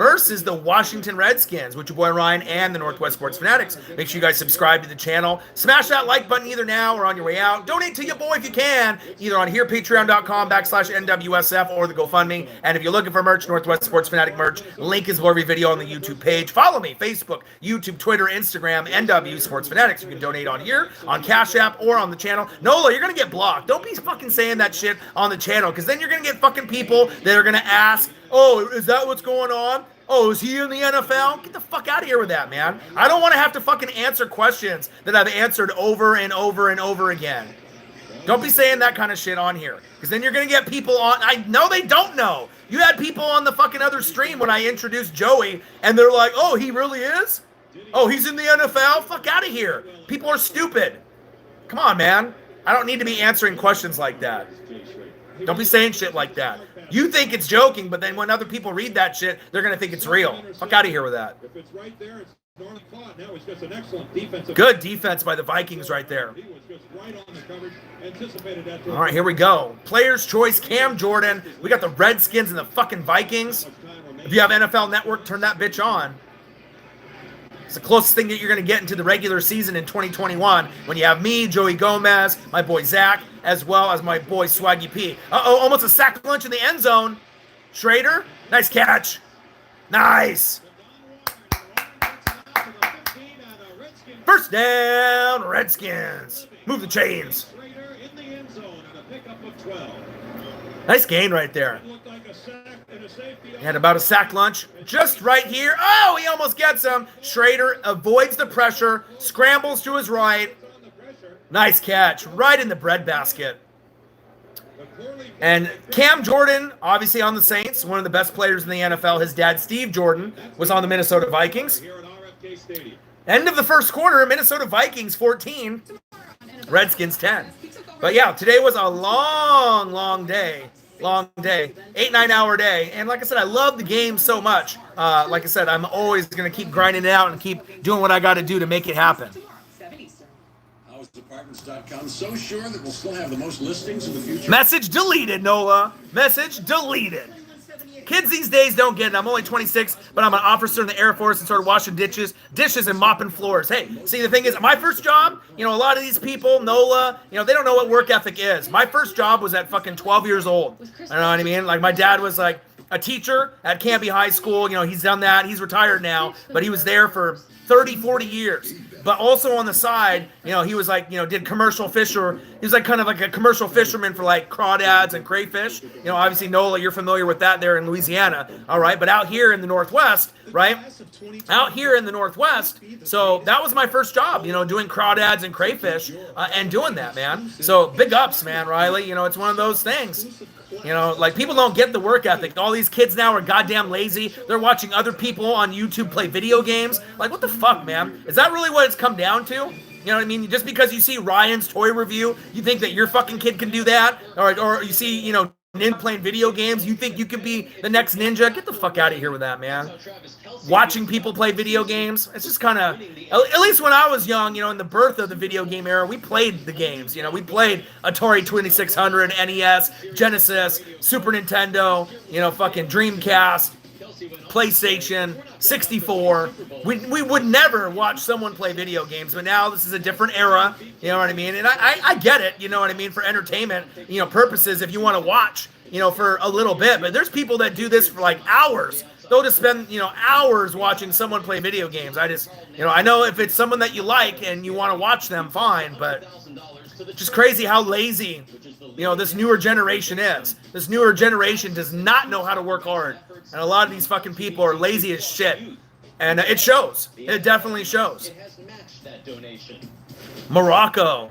versus the Washington Redskins, with your boy Ryan and the Northwest Sports Fanatics. Make sure you guys subscribe to the channel. Smash that like button either now or on your way out. Donate to your boy if you can, either on here, patreon.com/NWSF, or the GoFundMe. And if you're looking for merch, Northwest Sports Fanatic merch, link is below every video on the YouTube page. Follow me, Facebook, YouTube, Twitter, Instagram, NW Sports Fanatics. You can donate on here, on Cash App, or on the channel. Nola, you're going to get blocked. Don't be fucking saying that shit on the channel, because then you're going to get fucking people that are going to ask, oh, is that what's going on? Oh, is he in the NFL? Get the fuck out of here with that, man. I don't want to have to fucking answer questions that I've answered over and over and over again. Don't be saying that kind of shit on here, because then you're going to get people on. I know they don't know. You had people on the fucking other stream when I introduced Joey, and they're like, oh, he really is? Oh, he's in the NFL? Fuck out of here. People are stupid. Come on, man. I don't need to be answering questions like that. Don't be saying shit like that. You think it's joking, but then when other people read that shit, they're going to think it's real. Fuck out of here with that. Good defense by the Vikings right there. All right, here we go. Player's choice, Cam Jordan. We got the Redskins and the fucking Vikings. If you have NFL Network, turn that bitch on. It's the closest thing that you're going to get into the regular season in 2021 when you have me, Joey Gomez, my boy Zach, as well as my boy Swaggy P. Uh-oh, almost a sack lunch in the end zone. Schrader, nice catch. Nice. First down, Redskins. Move the chains. Nice gain right there. And about a sack lunch just right here. Oh, he almost gets him. Schrader avoids the pressure, scrambles to his right. Nice catch, right in the breadbasket. And Cam Jordan, obviously on the Saints, one of the best players in the NFL. His dad, Steve Jordan, was on the Minnesota Vikings. End of the first quarter, Minnesota Vikings 14, Redskins 10. But yeah, today was a long, long day. 8-9 hour day. And like I said, I love the game so much. Like I said, I'm always going to keep grinding it out and keep doing what I got to do to make it happen. HouseApartments.com so sure that we'll still have the most listings in the future. Message deleted, Nola. Message deleted. Kids these days don't get it. I'm only 26, but I'm an officer in the Air Force and started washing dishes and mopping floors. Hey, see, the thing is, my first job, a lot of these people, Nola, they don't know what work ethic is. My first job was at fucking 12 years old. You know what I mean? Like, my dad was like a teacher at Canby High School. He's done that. He's retired now, but he was there for 30, 40 years. But also on the side, he was like, did commercial fisher. He was like kind of like a commercial fisherman for like crawdads and crayfish. Obviously, Nola, you're familiar with that there in Louisiana. All right. But out here in the Northwest, right? Out here in the Northwest. So that was my first job, doing crawdads and crayfish and doing that, man. So big ups, man, Riley. It's one of those things. Like people don't get the work ethic. All these kids now are goddamn lazy. They're watching other people on YouTube play video games. Like, what the fuck, man? Is that really what it's come down to? You know what I mean? Just because you see Ryan's toy review, you think that your fucking kid can do that? Or you see, Ninja playing video games, you think you could be the next Ninja? Get the fuck out of here with that, man. Watching people play video games, it's just kind of, at least when I was young, in the birth of the video game era, we played the games. We played Atari 2600, NES, Genesis, Super Nintendo, fucking Dreamcast, PlayStation, 64. We would never watch someone play video games, but now this is a different era, you know what I mean? And I get it, you know what I mean, for entertainment, purposes, if you want to watch, for a little bit. But there's people that do this for like hours. They'll just spend, hours watching someone play video games. I know if it's someone that you like and you want to watch them, fine, but just crazy how lazy, this newer generation is. This newer generation does not know how to work hard. And a lot of these fucking people are lazy as shit. And it shows. It definitely shows. Morocco.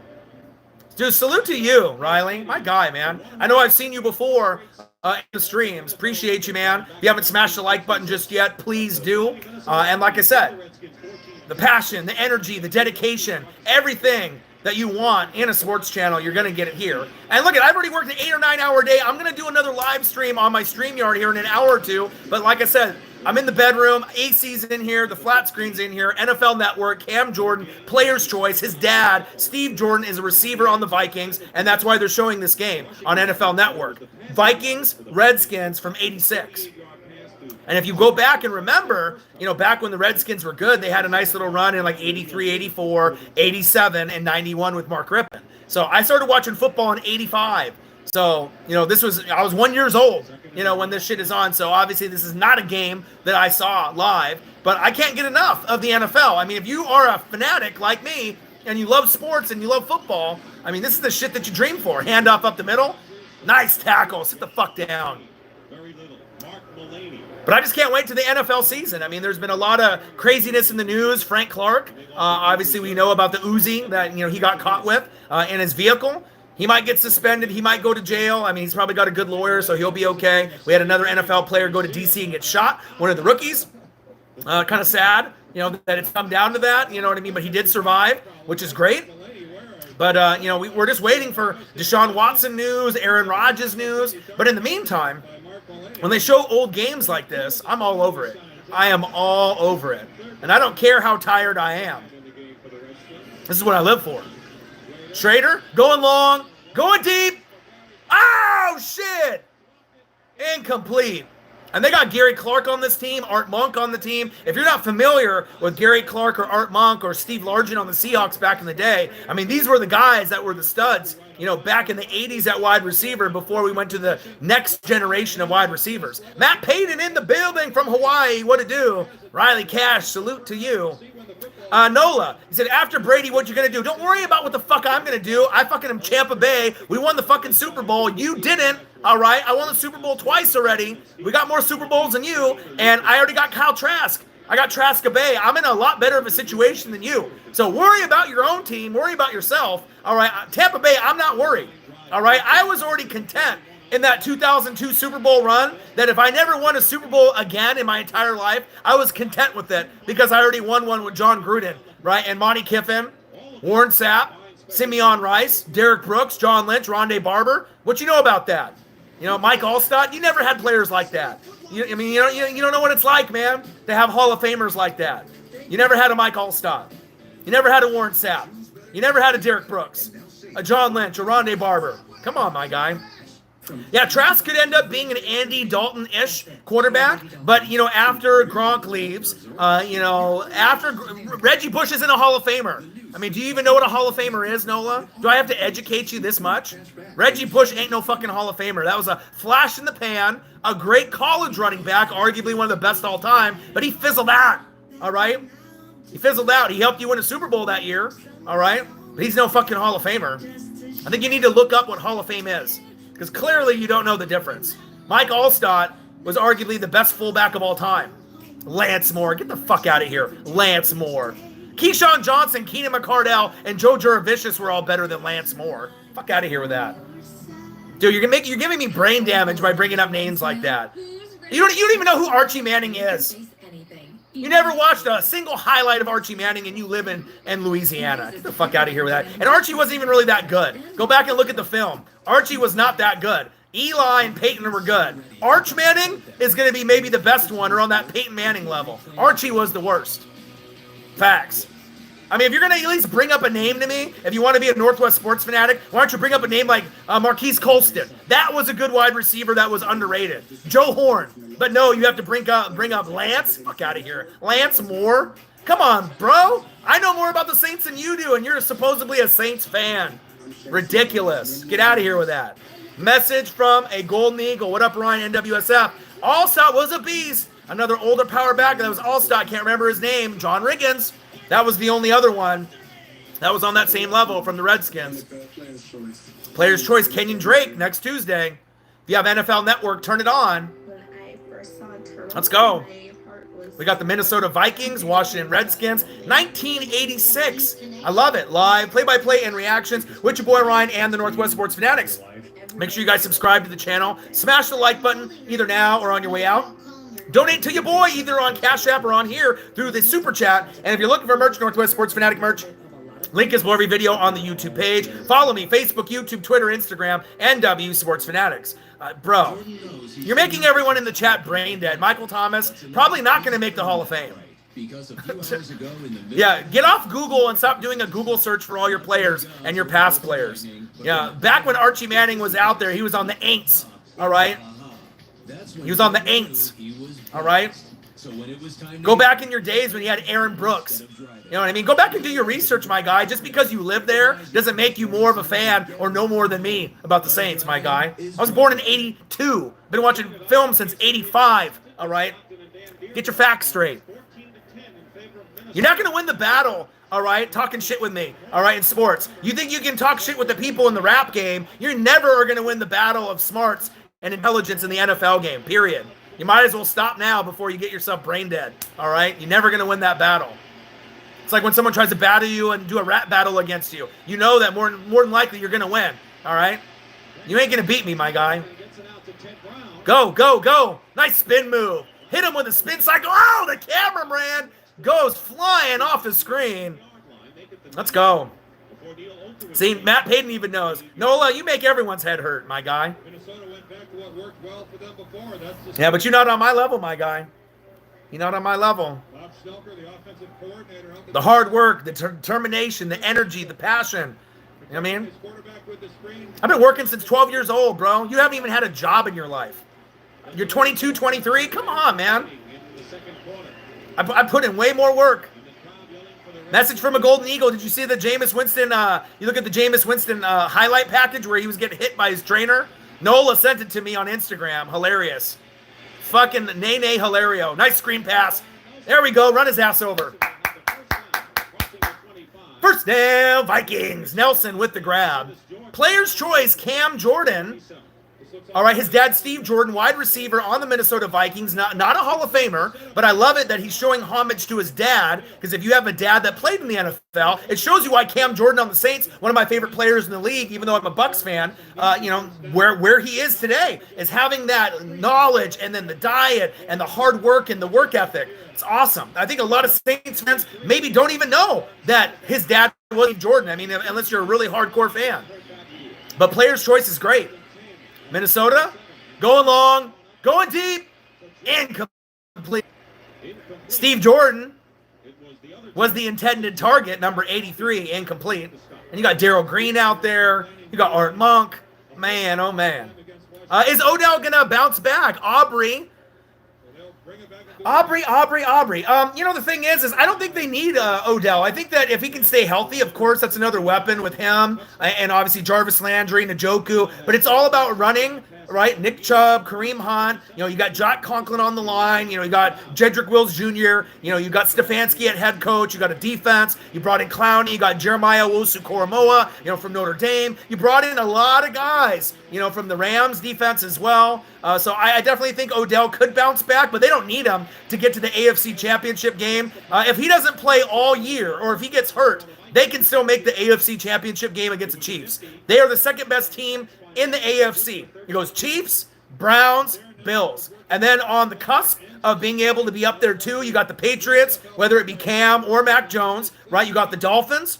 Dude, salute to you, Riley. My guy, man. I know I've seen you before in the streams. Appreciate you, man. If you haven't smashed the like button just yet, please do. And like I said, the passion, the energy, the dedication, everything that you want in a sports channel, you're going to get it here. And look, I've already worked an 8 or 9 hour day. I'm going to do another live stream on my StreamYard here in an hour or two. But like I said, I'm in the bedroom, AC's in here, the flat screen's in here, NFL Network, Cam Jordan, player's choice. His dad, Steve Jordan, is a receiver on the Vikings, and that's why they're showing this game on NFL Network. Vikings, Redskins from '86. And if you go back and remember, back when the Redskins were good, they had a nice little run in like 83, 84, 87, and 91 with Mark Rippon. So I started watching football in 85. So, I was 1 year old, when this shit is on. So obviously this is not a game that I saw live, but I can't get enough of the NFL. I mean, if you are a fanatic like me and you love sports and you love football, I mean, this is the shit that you dream for. Handoff up the middle. Nice tackle. Sit the fuck down. But I just can't wait to the NFL season. I mean, there's been a lot of craziness in the news. Frank Clark, obviously we know about the oozing that, he got caught with in his vehicle. He might get suspended. He might go to jail. I mean, he's probably got a good lawyer, so he'll be okay. We had another NFL player go to D.C. and get shot, one of the rookies. Kind of sad, that it's come down to that, you know what I mean? But he did survive, which is great. But, we're just waiting for Deshaun Watson news, Aaron Rodgers news. But in the meantime, when they show old games like this, I'm all over it. I am all over it. And I don't care how tired I am. This is what I live for. Schrader, going long, going deep. Oh, shit. Incomplete. And they got Gary Clark on this team, Art Monk on the team. If you're not familiar with Gary Clark or Art Monk or Steve Largent on the Seahawks back in the day, I mean, these were the guys that were the studs, back in the 80s at wide receiver before we went to the next generation of wide receivers. Matt Payton in the building from Hawaii. What to do? Riley Cash, salute to you. Nola, he said, after Brady, what you going to do? Don't worry about what the fuck I'm going to do. I fucking am Tampa Bay. We won the fucking Super Bowl. You didn't, all right? I won the Super Bowl twice already. We got more Super Bowls than you, and I already got Kyle Trask. I got Trask Bay. I'm in a lot better of a situation than you. So worry about your own team. Worry about yourself, all right? Tampa Bay, I'm not worried, all right? I was already content in that 2002 Super Bowl run that if I never won a Super Bowl again in my entire life, I was content with it because I already won one with John Gruden, right? And Monty Kiffin, Warren Sapp, Simeon Rice, Derek Brooks, John Lynch, Rondé Barber. What you know about that? Mike Allstott, you never had players like that. You don't know what it's like, man, to have Hall of Famers like that. You never had a Mike Allstott. You never had a Warren Sapp. You never had a Derek Brooks, a John Lynch, a Rondé Barber. Come on, my guy. Yeah, Trask could end up being an Andy Dalton-ish quarterback, but, after Gronk leaves, after Reggie Bush isn't a Hall of Famer. I mean, do you even know what a Hall of Famer is, Nola? Do I have to educate you this much? Reggie Bush ain't no fucking Hall of Famer. That was a flash in the pan, a great college running back, arguably one of the best all time, but he fizzled out, all right? He fizzled out. He helped you win a Super Bowl that year, all right? But he's no fucking Hall of Famer. I think you need to look up what Hall of Fame is, because clearly you don't know the difference. Mike Allstott was arguably the best fullback of all time. Lance Moore. Get the fuck out of here. Lance Moore. Keyshawn Johnson, Keenan McCardell, and Joe Juravicius were all better than Lance Moore. Fuck out of here with that. Dude, you're giving me brain damage by bringing up names like that. You don't even know who Archie Manning is. You never watched a single highlight of Archie Manning and you live in Louisiana. Get the fuck out of here with that. And Archie wasn't even really that good. Go back and look at the film. Archie was not that good. Eli and Peyton were good. Arch Manning is going to be maybe the best one or on that Peyton Manning level. Archie was the worst. Facts. I mean, if you're going to at least bring up a name to me, if you want to be a Northwest sports fanatic, why don't you bring up a name like Marquise Colston? That was a good wide receiver that was underrated. Joe Horn. But no, you have to bring up Lance. Fuck out of here. Lance Moore? Come on, bro. I know more about the Saints than you do, and you're supposedly a Saints fan. Ridiculous. Get out of here with that. Message from a Golden Eagle. What up, Ryan, NWSF? Allstott was a beast. Another older power back that was Allstott. Can't remember his name. John Riggins. That was the only other one that was on that same level from the Redskins. Player's choice, Kenyon Drake, next Tuesday. If you have NFL Network, turn it on. Let's go. We got the Minnesota Vikings, Washington Redskins, 1986. I love it. Live, play-by-play, and reactions with your boy Ryan and the Northwest Sports Fanatics. Make sure you guys subscribe to the channel. Smash the like button either now or on your way out. Donate to your boy either on Cash App or on here through the Super Chat. And if you're looking for merch, Northwest Sports Fanatic merch, link is below every video on the YouTube page. Follow me, Facebook, YouTube, Twitter, Instagram, NW Sports Fanatics. Bro, you're making everyone in the chat brain dead. Michael Thomas, probably not going to make the Hall of Fame. Yeah, get off Google and stop doing a Google search for all your players and your past players. Yeah, back when Archie Manning was out there, he was on the Aints, all right? He was on the Aints. All right? Go back in your days when you had Aaron Brooks. You know what I mean? Go back and do your research, my guy. Just because you live there doesn't make you more of a fan or know more than me about the Saints, my guy. I was born in 82. Been watching film since 85, all right? Get your facts straight. You're not going to win the battle, all right, talking shit with me, all right, in sports. You think you can talk shit with the people in the rap game, you're never going to win the battle of smarts and intelligence in the NFL game, period. You might as well stop now before you get yourself brain dead, all right? You're never going to win that battle. It's like when someone tries to battle you and do a rap battle against you. You know that more than likely you're going to win, all right? You ain't going to beat me, my guy. Go, go, go. Nice spin move. Hit him with a spin cycle. Oh, the cameraman goes flying off the screen. Let's go. See, Matt Payton even knows. Nola, you make everyone's head hurt, my guy. Yeah, but you're not on my level, my guy. You're not on my level. The hard work, the determination, the energy, the passion. You know what I mean? I've been working since 12 years old, bro. You haven't even had a job in your life. You're 22, 23? Come on, man. I put in way more work. Message from a Golden Eagle. Did you see the Jameis Winston, you look at the Jameis Winston highlight package where he was getting hit by his trainer? Nola sent it to me on Instagram. Hilarious. Fucking nay hilario. Nice screen pass. There we go. Run his ass over. First down, Vikings. Nelson with the grab. Player's choice, Cam Jordan. All right, his dad, Steve Jordan, wide receiver on the Minnesota Vikings. Not a Hall of Famer, but I love it that he's showing homage to his dad, because if you have a dad that played in the NFL, it shows you why Cam Jordan on the Saints, one of my favorite players in the league, even though I'm a Bucs fan, where he is today, is having that knowledge and then the diet and the hard work and the work ethic. It's awesome. I think a lot of Saints fans maybe don't even know that his dad was Steve Jordan. I mean, unless you're a really hardcore fan. But player's choice is great. Minnesota, going long, going deep, incomplete. Steve Jordan was the intended target, number 83, incomplete. And you got Darryl Green out there. You got Art Monk. Man, oh man. Is Odell going to bounce back? Aubrey. The thing is I don't think they need Odell. I think that if he can stay healthy, of course, that's another weapon with him, and obviously Jarvis Landry, Njoku, but it's all about running, right? Nick Chubb, Kareem Hunt, you got Jack Conklin on the line, you got Jedrick Wills Jr., you got Stefanski at head coach, you got a defense, you brought in Clowney, you got Jeremiah Owusu-Koramoah, from Notre Dame. You brought in a lot of guys, from the Rams defense as well. So I definitely think Odell could bounce back, but they don't need him to get to the AFC Championship game. If he doesn't play all year, or if he gets hurt, they can still make the AFC Championship game against the Chiefs. They are the second best team in the AFC. It goes Chiefs, Browns, Bills. And then on the cusp of being able to be up there too, you got the Patriots, whether it be Cam or Mac Jones, right? You got the Dolphins.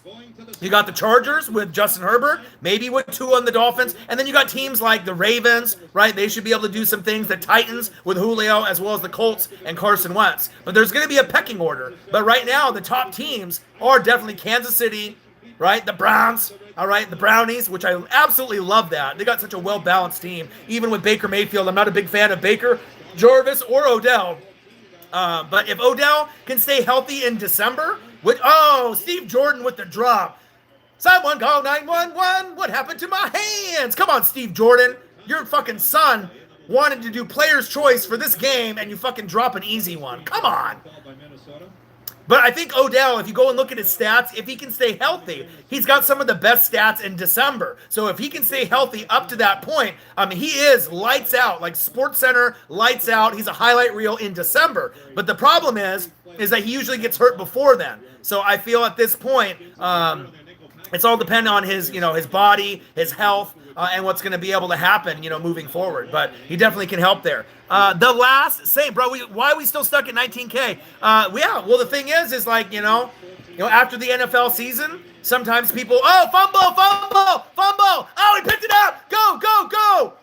You got the Chargers with Justin Herbert, maybe with Tua on the Dolphins. And then you got teams like the Ravens, right? They should be able to do some things. The Titans with Julio, as well as the Colts and Carson Wentz. But there's going to be a pecking order. But right now, the top teams are definitely Kansas City, right? The Browns, all right? The Brownies, which I absolutely love that. They got such a well-balanced team. Even with Baker Mayfield, I'm not a big fan of Baker, Jarvis, or Odell. But if Odell can stay healthy in December, Steve Jordan with the drop. Someone call 911. What happened to my hands? Come on, Steve Jordan. Your fucking son wanted to do player's choice for this game, and you fucking drop an easy one. Come on. But I think Odell, if you go and look at his stats, if he can stay healthy, he's got some of the best stats in December. So if he can stay healthy up to that point, he is lights out, like SportsCenter, lights out. He's a highlight reel in December. But the problem is that he usually gets hurt before then. So I feel at this point, it's all dependent on his, his body, his health, and what's going to be able to happen, moving forward. But he definitely can help there. The last Saint, bro, why are we still stuck at 19K? Well, the thing is like, after the NFL season, sometimes people, fumble. Oh, he picked it up. Go.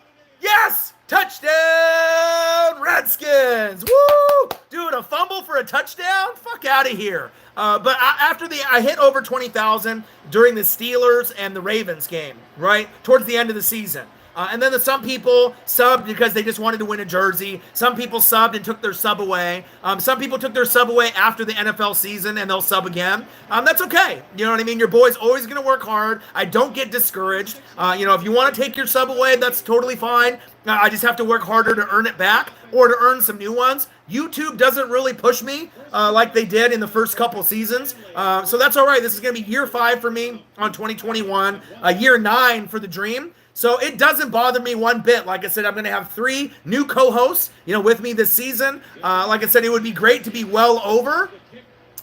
Yes. Touchdown, Redskins. Woo. Dude, a fumble for a touchdown? Fuck out of here. But after I hit over 20,000 during the Steelers and the Ravens game, right? Towards the end of the season. And then some people subbed because they just wanted to win a jersey. Some people subbed and took their sub away. Some people took their sub away after the NFL season and they'll sub again. That's okay. You know what I mean? Your boy's always going to work hard. I don't get discouraged. If you want to take your sub away, that's totally fine. I just have to work harder to earn it back or to earn some new ones. YouTube doesn't really push me like they did in the first couple seasons. So that's all right. This is going to be year 5 for me on 2021, year 9 for the dream. So it doesn't bother me one bit. Like I said, I'm going to have 3 new co-hosts, with me this season. Like I said, it would be great to be well over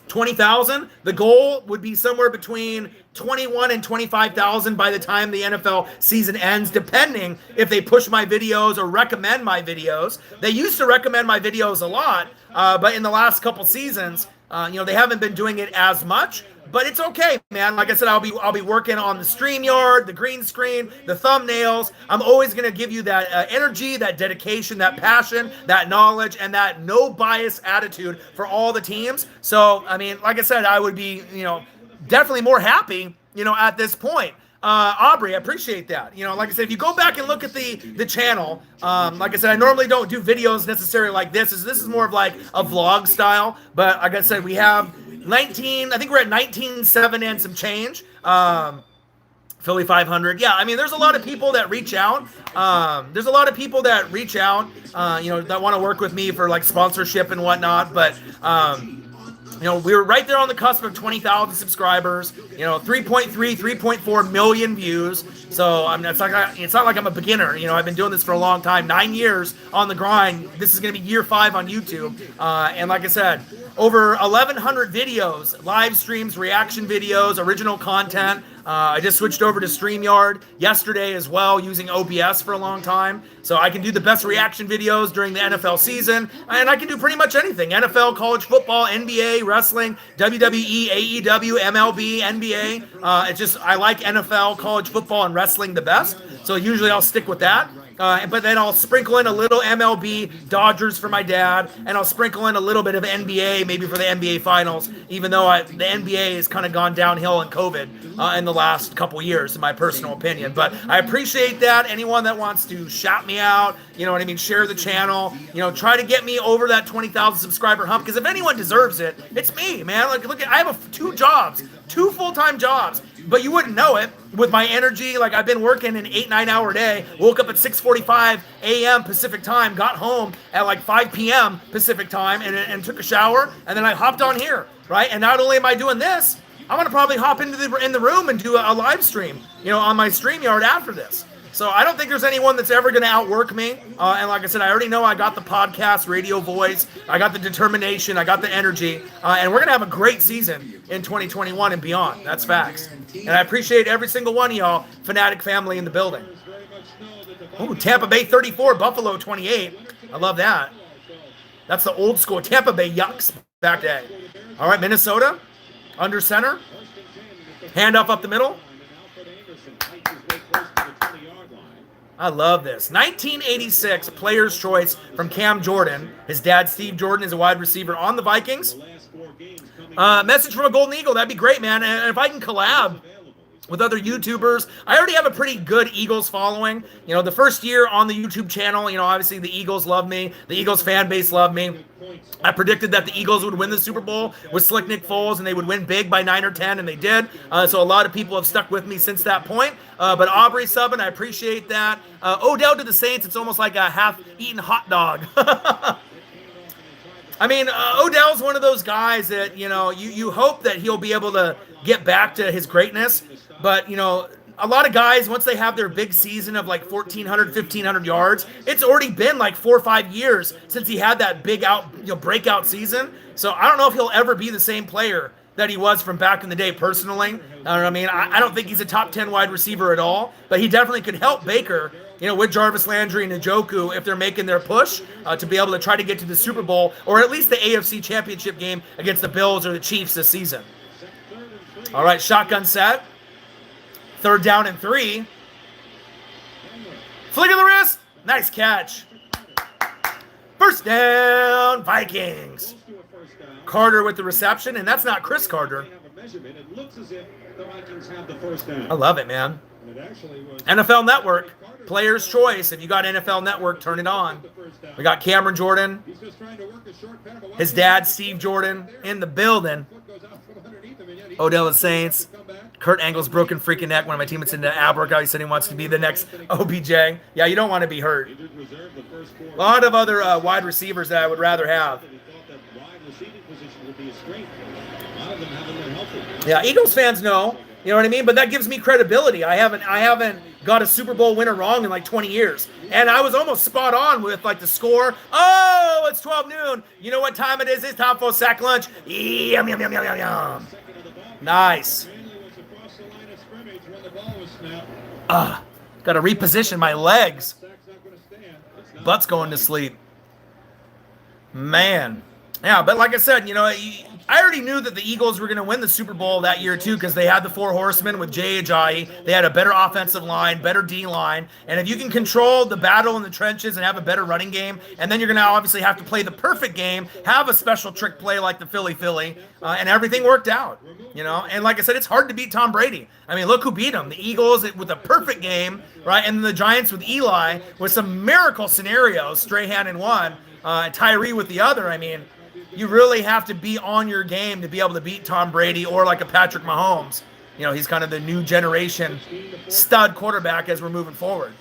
20,000. The goal would be somewhere between 21 and 25,000 by the time the NFL season ends, depending if they push my videos or recommend my videos. They used to recommend my videos a lot, but in the last couple seasons, they haven't been doing it as much. But it's okay, man. Like I said, I'll be working on the StreamYard, the green screen, the thumbnails. I'm always going to give you that energy, that dedication, that passion, that knowledge, and that no bias attitude for all the teams. So, I mean, like I said, I would be, definitely more happy, at this point. Aubrey, I appreciate that. Like I said, if you go back and look at the channel, like I said, I normally don't do videos necessarily like this. This is more of like a vlog style. But like I said, we have 19, I think we're at 19.7 and some change. Philly 500. Yeah, I mean, there's a lot of people that reach out. That want to work with me for like sponsorship and whatnot. But, we were right there on the cusp of 20,000 subscribers, 3.4 million views. So it's not like I'm a beginner. I've been doing this for a long time, 9 years on the grind. This is going to be year 5 on YouTube. And like I said, over 1,100 videos, live streams, reaction videos, original content. I just switched over to StreamYard yesterday as well, using OBS for a long time. So I can do the best reaction videos during the NFL season, and I can do pretty much anything. NFL, college football, NBA, wrestling, WWE, AEW, MLB, NBA. I like NFL, college football, and wrestling the best. So usually I'll stick with that. But then I'll sprinkle in a little MLB, Dodgers for my dad, and I'll sprinkle in a little bit of NBA, maybe for the NBA Finals, even though the NBA has kind of gone downhill in COVID in the last couple years, in my personal opinion. But I appreciate that. Anyone that wants to shout me out, share the channel, try to get me over that 20,000 subscriber hump, because if anyone deserves it, it's me, man. Look, I have 2 jobs, 2 full-time jobs. But you wouldn't know it with my energy. Like, I've been working an 8-9 hour day, woke up at 6:45 a.m. Pacific time, got home at like 5 p.m. Pacific time, and took a shower, and then I hopped on here, right? And not only am I doing this, I'm going to probably hop in the room and do a live stream, on my StreamYard after this. So I don't think there's anyone that's ever going to outwork me. And like I said, I already know I got the podcast, radio voice. I got the determination. I got the energy. And we're going to have a great season in 2021 and beyond. That's facts. And I appreciate every single one of y'all, Fanatic family in the building. Ooh, Tampa Bay 34, Buffalo 28. I love that. That's the old school Tampa Bay Yucks back day. All right, Minnesota, under center. Handoff up the middle. I love this. 1986 Player's Choice from Cam Jordan. His dad, Steve Jordan, is a wide receiver on the Vikings. Message from a Golden Eagle. That'd be great, man. And if I can collab with other YouTubers, I already have a pretty good Eagles following. The first year on the YouTube channel, obviously the Eagles love me. The Eagles fan base loved me. I predicted that the Eagles would win the Super Bowl with Slick Nick Foles, and they would win big by 9 or 10, and they did. So a lot of people have stuck with me since that point. But Aubrey subbing, I appreciate that. Odell to the Saints, it's almost like a half-eaten hot dog. I mean, Odell's one of those guys that, you hope that he'll be able to get back to his greatness. But, a lot of guys, once they have their big season of like 1,400, 1,500 yards, it's already been like 4 or 5 years since he had that big breakout season. So I don't know if he'll ever be the same player that he was from back in the day personally. I don't think he's a top 10 wide receiver at all, but he definitely could help Baker, with Jarvis Landry and Njoku if they're making their push to be able to try to get to the Super Bowl or at least the AFC Championship game against the Bills or the Chiefs this season. All right, shotgun set. 3rd down and 3. Flick of the wrist. Nice catch. First down, Vikings. Carter with the reception, and that's not Chris Carter. I love it, man. NFL Network, Player's Choice. If you got NFL Network, turn it on. We got Cameron Jordan, his dad, Steve Jordan, in the building. Odell and Saints. Kurt Angle's broken freaking neck. One of my teammates in the ab workout, he said he wants to be the next OBJ. Yeah, you don't want to be hurt. A lot of other wide receivers that I would rather have. Yeah, Eagles fans know. You know what I mean? But that gives me credibility. I haven't got a Super Bowl winner wrong in like 20 years. And I was almost spot on with like the score. Oh, it's 12 noon. You know what time it is? It's time for sack lunch. Yum, yum, yum, yum, yum, yum. Nice. Got to reposition my legs. Butt's going to sleep. Man. Yeah, but like I said, I already knew that the Eagles were going to win the Super Bowl that year, too, because they had the four horsemen with Jay Ajayi. They had a better offensive line, better D-line. And if you can control the battle in the trenches and have a better running game, and then you're going to obviously have to play the perfect game, have a special trick play like the Philly, and everything worked out. And like I said, it's hard to beat Tom Brady. I mean, look who beat him. The Eagles with a perfect game, right? And the Giants with Eli with some miracle scenarios, Strahan in one, Tyree with the other. I mean, you really have to be on your game to be able to beat Tom Brady or like a Patrick Mahomes. He's kind of the new generation stud quarterback as we're moving forward.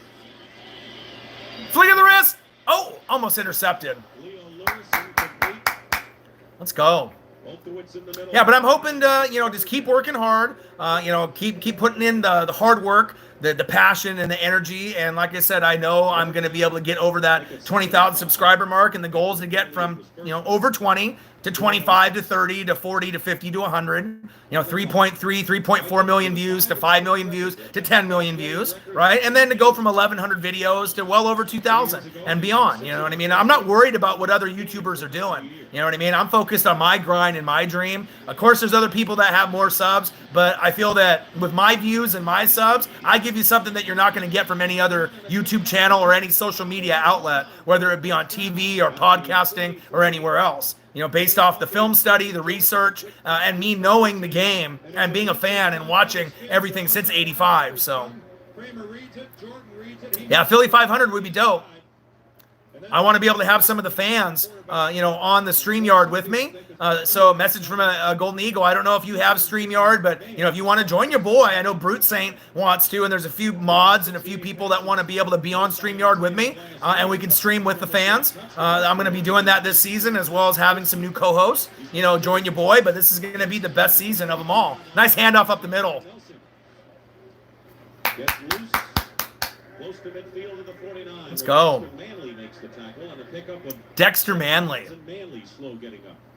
Flick of the wrist. Oh, almost intercepted. Let's go. Yeah, but I'm hoping to, just keep working hard. Keep putting in the hard work, the passion and the energy. And like I said, I know I'm going to be able to get over that 20,000 subscriber mark, and the goal is to get from, over 20 to 25 to 30 to 40 to 50 to 100, 3.3, 3.4 million views to 5 million views to 10 million views, right? And then to go from 1,100 videos to well over 2,000 and beyond, you know what I mean? I'm not worried about what other YouTubers are doing, you know what I mean? I'm focused on my grind and my dream. Of course, there's other people that have more subs, but I feel that with my views and my subs, I give you something that you're not going to get from any other YouTube channel or any social media outlet, whether it be on TV or podcasting or anywhere else. Based off the film study, the research, and me knowing the game and being a fan and watching everything since '85. So, yeah, Philly 500 would be dope. I want to be able to have some of the fans, on the StreamYard with me. So a message from a Golden Eagle. I don't know if you have StreamYard, but, if you want to join your boy, I know Brute Saint wants to, and there's a few mods and a few people that want to be able to be on StreamYard with me, and we can stream with the fans. I'm going to be doing that this season, as well as having some new co-hosts. Join your boy, but this is going to be the best season of them all. Nice handoff up the middle. Let's go. Dexter Manley.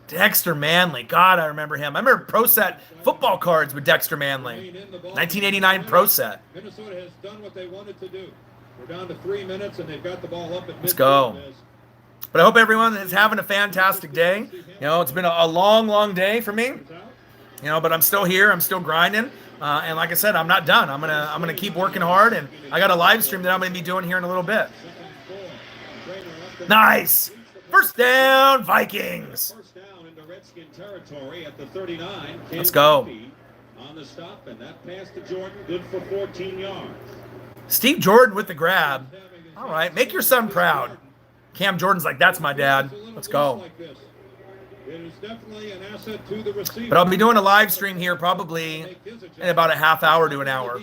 Dexter Manley. God, I remember him. I remember Pro Set football cards with Dexter Manley. 1989 Pro Set. Minnesota has done what they wanted to do. We're down to 3 minutes, and they've got the ball up at midfield. Let's go. But I hope everyone is having a fantastic day. It's been a long, long day for me. But I'm still here. I'm still grinding. And like I said, I'm not done. I'm gonna keep working hard, and I got a live stream that I'm gonna be doing here in a little bit. Nice. First down, Vikings. First down into Redskin territory at the 39. Let's go. On the stop, and that pass to Jordan, good for 14 yards. Steve Jordan with the grab. All right, make your son proud. Cam Jordan's like, that's my dad. Let's go. It is definitely an asset to the receiver. But I'll be doing a live stream here probably in about a half hour to an hour.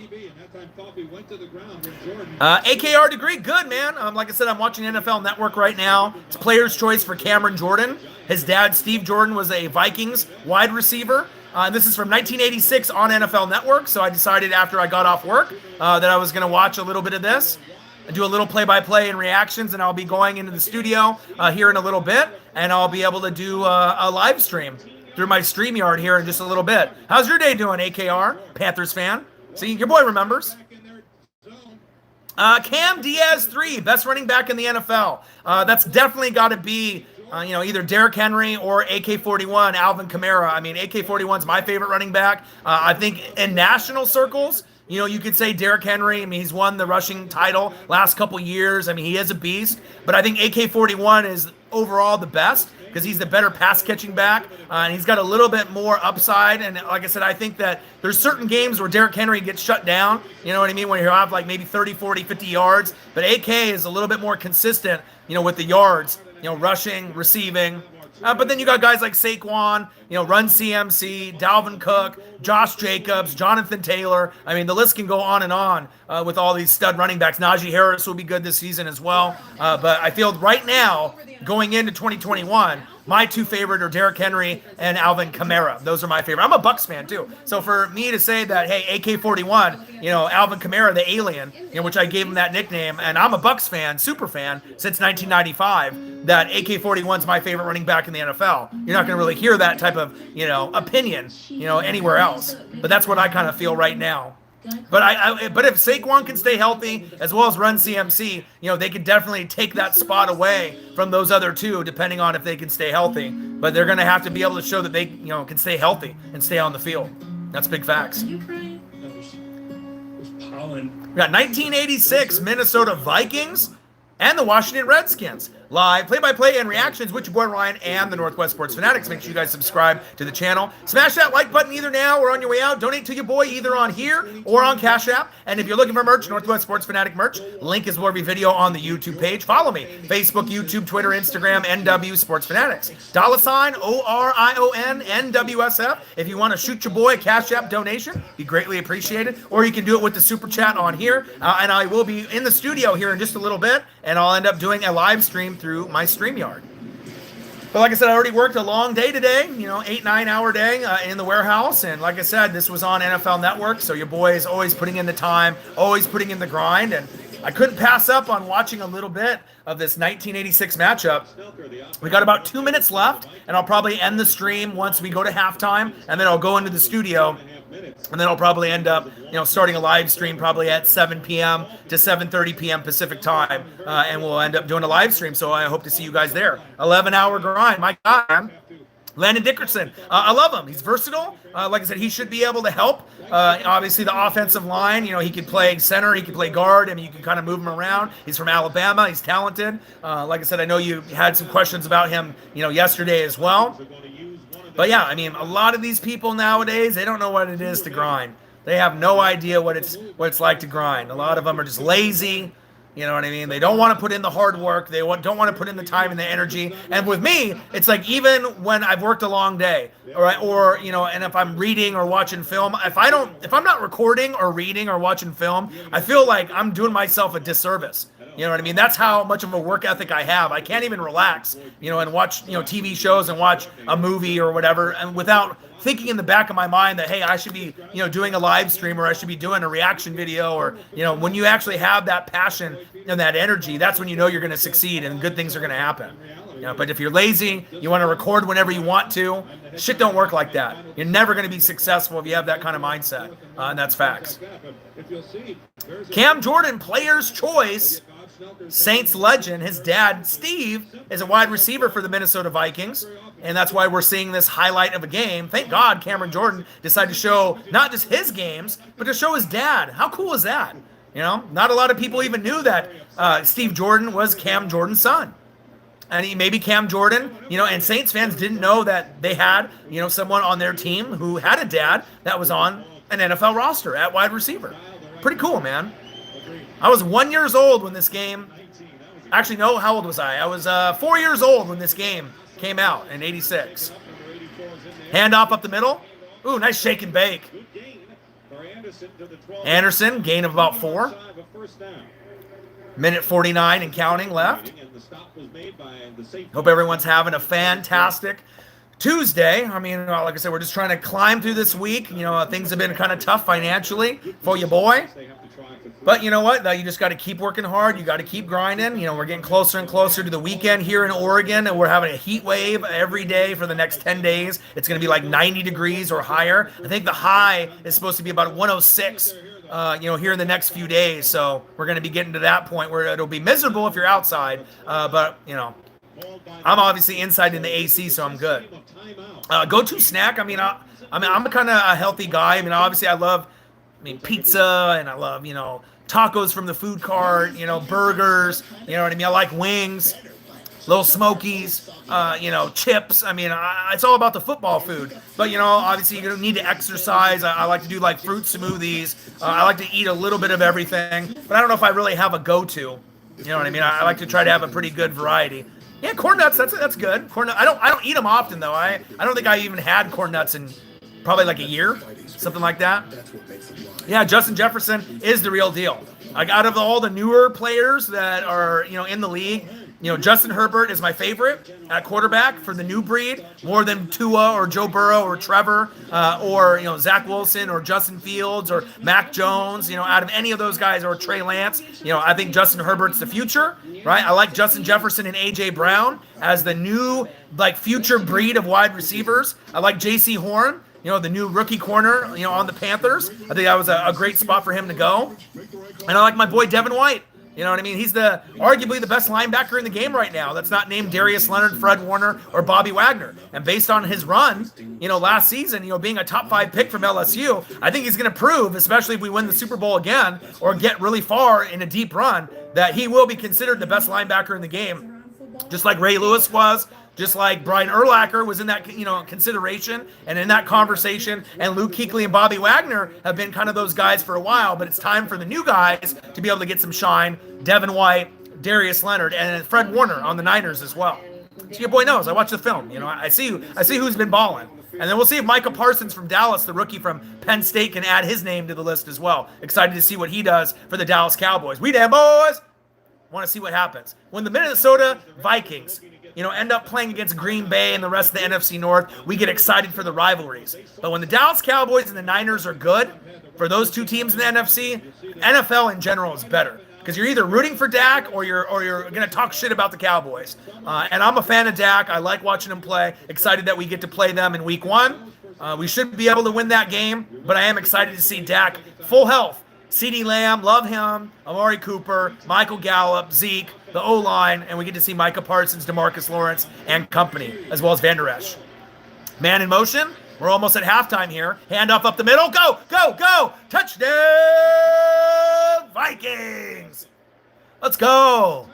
AKR degree, good, man. Like I said, I'm watching NFL Network right now. It's Player's Choice for Cameron Jordan. His dad, Steve Jordan, was a Vikings wide receiver. This is from 1986 on NFL Network, so I decided after I got off work that I was going to watch a little bit of this. Do a little play-by-play and reactions, and I'll be going into the studio here in a little bit, and I'll be able to do a live stream through my StreamYard here in just a little bit. How's your day doing, AKR, Panthers fan? See, your boy remembers. Cam Diaz 3, best running back in the NFL. That's definitely got to be either Derrick Henry or AK-41, Alvin Kamara. I mean, AK-41's my favorite running back. I think in national circles, you could say Derrick Henry. I mean, he's won the rushing title last couple years. I mean, he is a beast. But I think AK-41 is overall the best because he's the better pass catching back, and he's got a little bit more upside. And like I said, I think that there's certain games where Derrick Henry gets shut down. You know what I mean? When you have like maybe 30, 40, 50 yards. But AK is a little bit more consistent, with the yards, rushing, receiving. But then you got guys like Saquon, Run CMC, Dalvin Cook, Josh Jacobs, Jonathan Taylor. I mean, the list can go on and on with all these stud running backs. Najee Harris will be good this season as well. But I feel right now, going into 2021, my two favorite are Derrick Henry and Alvin Kamara. Those are my favorite. I'm a Bucs fan too. So for me to say that, hey, AK-41, Alvin Kamara, the alien, which I gave him that nickname, and I'm a Bucs fan, super fan, since 1995, that AK-41 is my favorite running back in the NFL. You're not going to really hear that type of, opinion, anywhere else. But that's what I kind of feel right now. But if Saquon can stay healthy as well as Run CMC, they can definitely take that spot away from those other two, depending on if they can stay healthy. But they're going to have to be able to show that they, can stay healthy and stay on the field. That's big facts. Are you crying? We got 1986 Minnesota Vikings and the Washington Redskins. Live play-by-play and reactions with your boy Ryan and the Northwest Sports Fanatics. Make sure you guys subscribe to the channel. Smash that like button either now or on your way out. Donate to your boy either on here or on Cash App. And if you're looking for merch, Northwest Sports Fanatic merch, link is below every video on the YouTube page. Follow me. Facebook, YouTube, Twitter, Instagram, NW Sports Fanatics. $ORION NWSF. If you want to shoot your boy a Cash App donation, be greatly appreciated. Or you can do it with the Super Chat on here. And I will be in the studio here in just a little bit. And I'll end up doing a live stream through my StreamYard. But like I said, I already worked a long day today, 8-9 hour day in the warehouse. And like I said, this was on NFL Network. So your boy is always putting in the time, always putting in the grind. And I couldn't pass up on watching a little bit of this 1986 matchup. We got about 2 minutes left, and I'll probably end the stream once we go to halftime. And then I'll go into the studio. And then I'll probably end up, starting a live stream probably at 7 p.m. to 7:30 p.m. Pacific time. And we'll end up doing a live stream. So I hope to see you guys there. 11-hour grind. My God, man. Landon Dickerson. I love him. He's versatile. Like I said, he should be able to help. Obviously, the offensive line, he could play center. He could play guard. I mean, you can kind of move him around. He's from Alabama. He's talented. Like I said, I know you had some questions about him, yesterday as well. But yeah, I mean, a lot of these people nowadays, they don't know what it is to grind. They have no idea what it's like to grind. A lot of them are just lazy. You know what I mean? They don't want to put in the hard work. They don't want to put in the time and the energy. And with me, it's like even when I've worked a long day, or and if I'm reading or watching film, if I'm not recording or reading or watching film, I feel like I'm doing myself a disservice. You know what I mean? That's how much of a work ethic I have. I can't even relax, and watch, TV shows and watch a movie or whatever, and without thinking in the back of my mind that, hey, I should be, doing a live stream, or I should be doing a reaction video, or, when you actually have that passion and that energy, that's when you know you're going to succeed and good things are going to happen. But if you're lazy, you want to record whenever you want to, shit don't work like that. You're never going to be successful if you have that kind of mindset, and that's facts. Cam Jordan, player's choice. Saints legend, his dad, Steve, is a wide receiver for the Minnesota Vikings, and that's why we're seeing this highlight of a game. Thank God Cameron Jordan decided to show not just his games, but to show his dad. How cool is that? Not a lot of people even knew that Steve Jordan was Cam Jordan's son. And maybe Cam Jordan, and Saints fans didn't know that they had, someone on their team who had a dad that was on an NFL roster at wide receiver. Pretty cool, man. I was 1 year old when this game, actually, no, how old was I? I was 4 years old when this game came out in 86. Handoff up the middle. Ooh, nice shake and bake. Anderson, gain of about 4. Minute 49 and counting left. Hope everyone's having a fantastic Tuesday. I mean, like I said, we're just trying to climb through this week. Things have been kind of tough financially for your boy. But you know what? You just got to keep working hard. You got to keep grinding. We're getting closer and closer to the weekend here in Oregon, and we're having a heat wave every day for the next 10 days. It's going to be like 90 degrees or higher. I think the high is supposed to be about 106, here in the next few days. So we're going to be getting to that point where it'll be miserable if you're outside. But, I'm obviously inside in the AC, so I'm good. Go-to snack. I'm kind of a healthy guy. Obviously I love pizza, and I love, tacos from the food cart, burgers, I like wings. Little Smokies, chips. I mean, it's all about the football food. But, obviously you need to exercise. I like to do like fruit smoothies. I like to eat a little bit of everything. But I don't know if I really have a go-to. You know what I mean? I like to try to have a pretty good variety. Yeah, corn nuts. That's good. Corn nuts. I don't eat them often though. I don't think I even had corn nuts in probably like a year, something like that. Yeah, Justin Jefferson is the real deal. Like out of all the newer players that are in the league, Justin Herbert is my favorite at quarterback for the new breed, more than Tua or Joe Burrow or Trevor or Zach Wilson or Justin Fields or Mac Jones. Out of any of those guys or Trey Lance, I think Justin Herbert's the future, right? I like Justin Jefferson and AJ Brown as the new future breed of wide receivers. I like J.C. Horn. The new rookie corner, on the Panthers. I think that was a great spot for him to go. And I like my boy Devin White. You know what I mean? He's arguably the best linebacker in the game right now. That's not named Darius Leonard, Fred Warner, or Bobby Wagner. And based on his run, last season, being a top 5 pick from LSU, I think he's going to prove, especially if we win the Super Bowl again or get really far in a deep run, that he will be considered the best linebacker in the game. Just like Ray Lewis was, just like Brian Urlacher was in that consideration and in that conversation, and Luke Kuechly and Bobby Wagner have been kind of those guys for a while, but it's time for the new guys to be able to get some shine. Devin White, Darius Leonard, and Fred Warner on the Niners as well. So your boy knows. I watch the film. I see who's been balling. And then we'll see if Micah Parsons from Dallas, the rookie from Penn State, can add his name to the list as well. Excited to see what he does for the Dallas Cowboys. We damn boys! Want to see what happens. When the Minnesota Vikings end up playing against Green Bay and the rest of the NFC North, we get excited for the rivalries. But when the Dallas Cowboys and the Niners are good, for those two teams in the NFC, NFL in general is better. Because you're either rooting for Dak or you're going to talk shit about the Cowboys. And I'm a fan of Dak. I like watching him play. Excited that we get to play them in Week 1. We should be able to win that game, but I am excited to see Dak full health. CeeDee Lamb, love him. Amari Cooper, Michael Gallup, Zeke, the O-line, and we get to see Micah Parsons, DeMarcus Lawrence, and company, as well as Van Der Esch. Man in motion. We're almost at halftime here. Handoff up the middle. Go, go, go. Touchdown, Vikings. Let's go.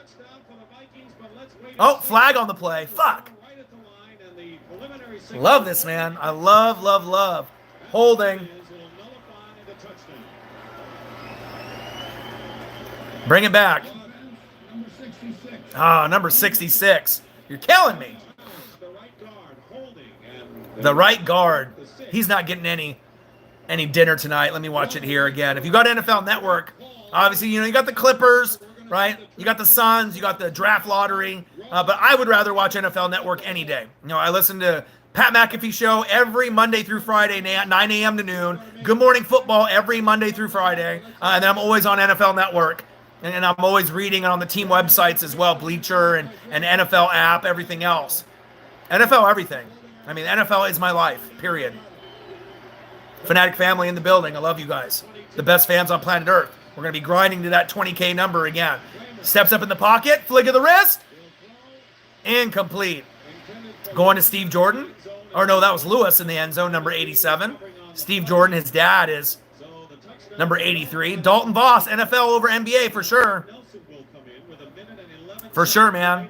Oh, flag on the play. Fuck. Love this, man. I love, love, love. Holding. Bring it back. Number 66. You're killing me. The right guard. He's not getting any dinner tonight. Let me watch it here again. If you got NFL Network, obviously, you got the Clippers, right? You got the Suns. You got the draft lottery. But I would rather watch NFL Network any day. I listen to Pat McAfee show every Monday through Friday, 9 a.m. to noon. Good Morning Football every Monday through Friday. And then I'm always on NFL Network. And I'm always reading on the team websites as well, Bleacher and NFL app, everything else. NFL everything. I mean, NFL is my life, period. Fanatic family in the building. I love you guys. The best fans on planet Earth. We're going to be grinding to that 20K number again. Steps up in the pocket, flick of the wrist. Incomplete. Going to Steve Jordan. Or no, that was Lewis in the end zone, number 87. Steve Jordan, his dad, is number 83. Dalton Voss, NFL over NBA for sure. For sure, man.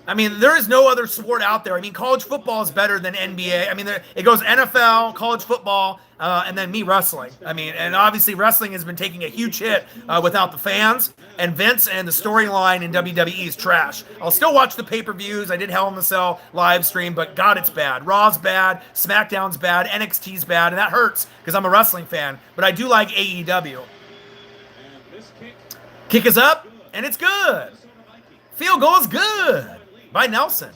I mean, there is no other sport out there. I mean, college football is better than NBA. I mean, it goes NFL, college football, and then me wrestling. I mean, and obviously wrestling has been taking a huge hit without the fans. And Vince and the storyline in WWE is trash. I'll still watch the pay-per-views. I did Hell in the Cell live stream, but God, it's bad. Raw's bad, SmackDown's bad, NXT's bad, and that hurts because I'm a wrestling fan. But I do like AEW. Kick is up, and it's good. Field goal is good. By Nelson.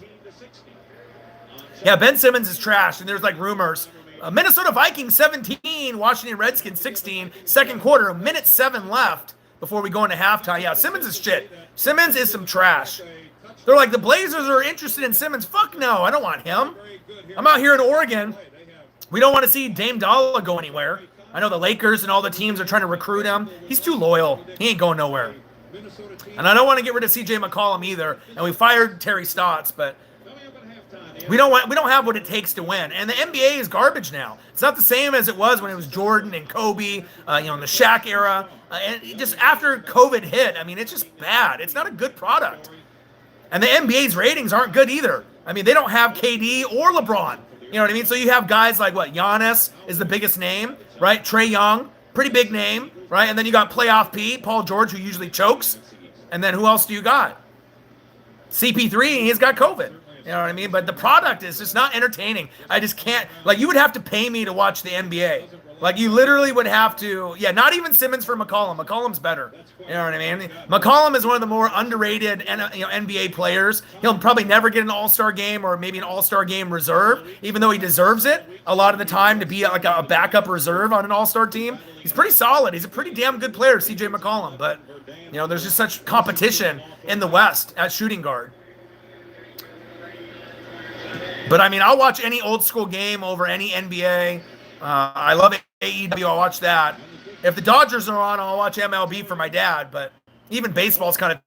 Yeah, Ben Simmons is trash, and there's rumors. Minnesota Vikings 17, Washington Redskins 16, second quarter, minute 7 left before we go into halftime. Yeah, Simmons is shit. Simmons is some trash. They're like, the Blazers are interested in Simmons. Fuck no, I don't want him. I'm out here in Oregon. We don't want to see Dame Dollar go anywhere. I know the Lakers and all the teams are trying to recruit him. He's too loyal. He ain't going nowhere. And I don't want to get rid of CJ McCollum either. And we fired Terry Stotts, but we don't have what it takes to win. And the NBA is garbage now. It's not the same as it was when it was Jordan and Kobe, in the Shaq era. And just after COVID hit, I mean, it's just bad. It's not a good product. And the NBA's ratings aren't good either. I mean, they don't have KD or LeBron. You know what I mean? So you have guys like Giannis is the biggest name, right? Trae Young, pretty big name, right? And then you got playoff P, Paul George, who usually chokes. And then who else do you got? CP3, he's got COVID. You know what I mean? But the product is just not entertaining. I just can't. Like, you would have to pay me to watch the NBA. Like, you literally would have to. Yeah, not even Simmons for McCollum. McCollum's better. You know what I mean? McCollum is one of the more underrated NBA players. He'll probably never get an all-star game or maybe an all-star game reserve, even though he deserves it a lot of the time to be like a backup reserve on an all-star team. He's pretty solid. He's a pretty damn good player, CJ McCollum. But, there's just such competition in the West at shooting guard. But, I mean, I'll watch any old school game over any NBA. I love AEW. I'll watch that. If the Dodgers are on, I'll watch MLB for my dad. But even baseball's kind of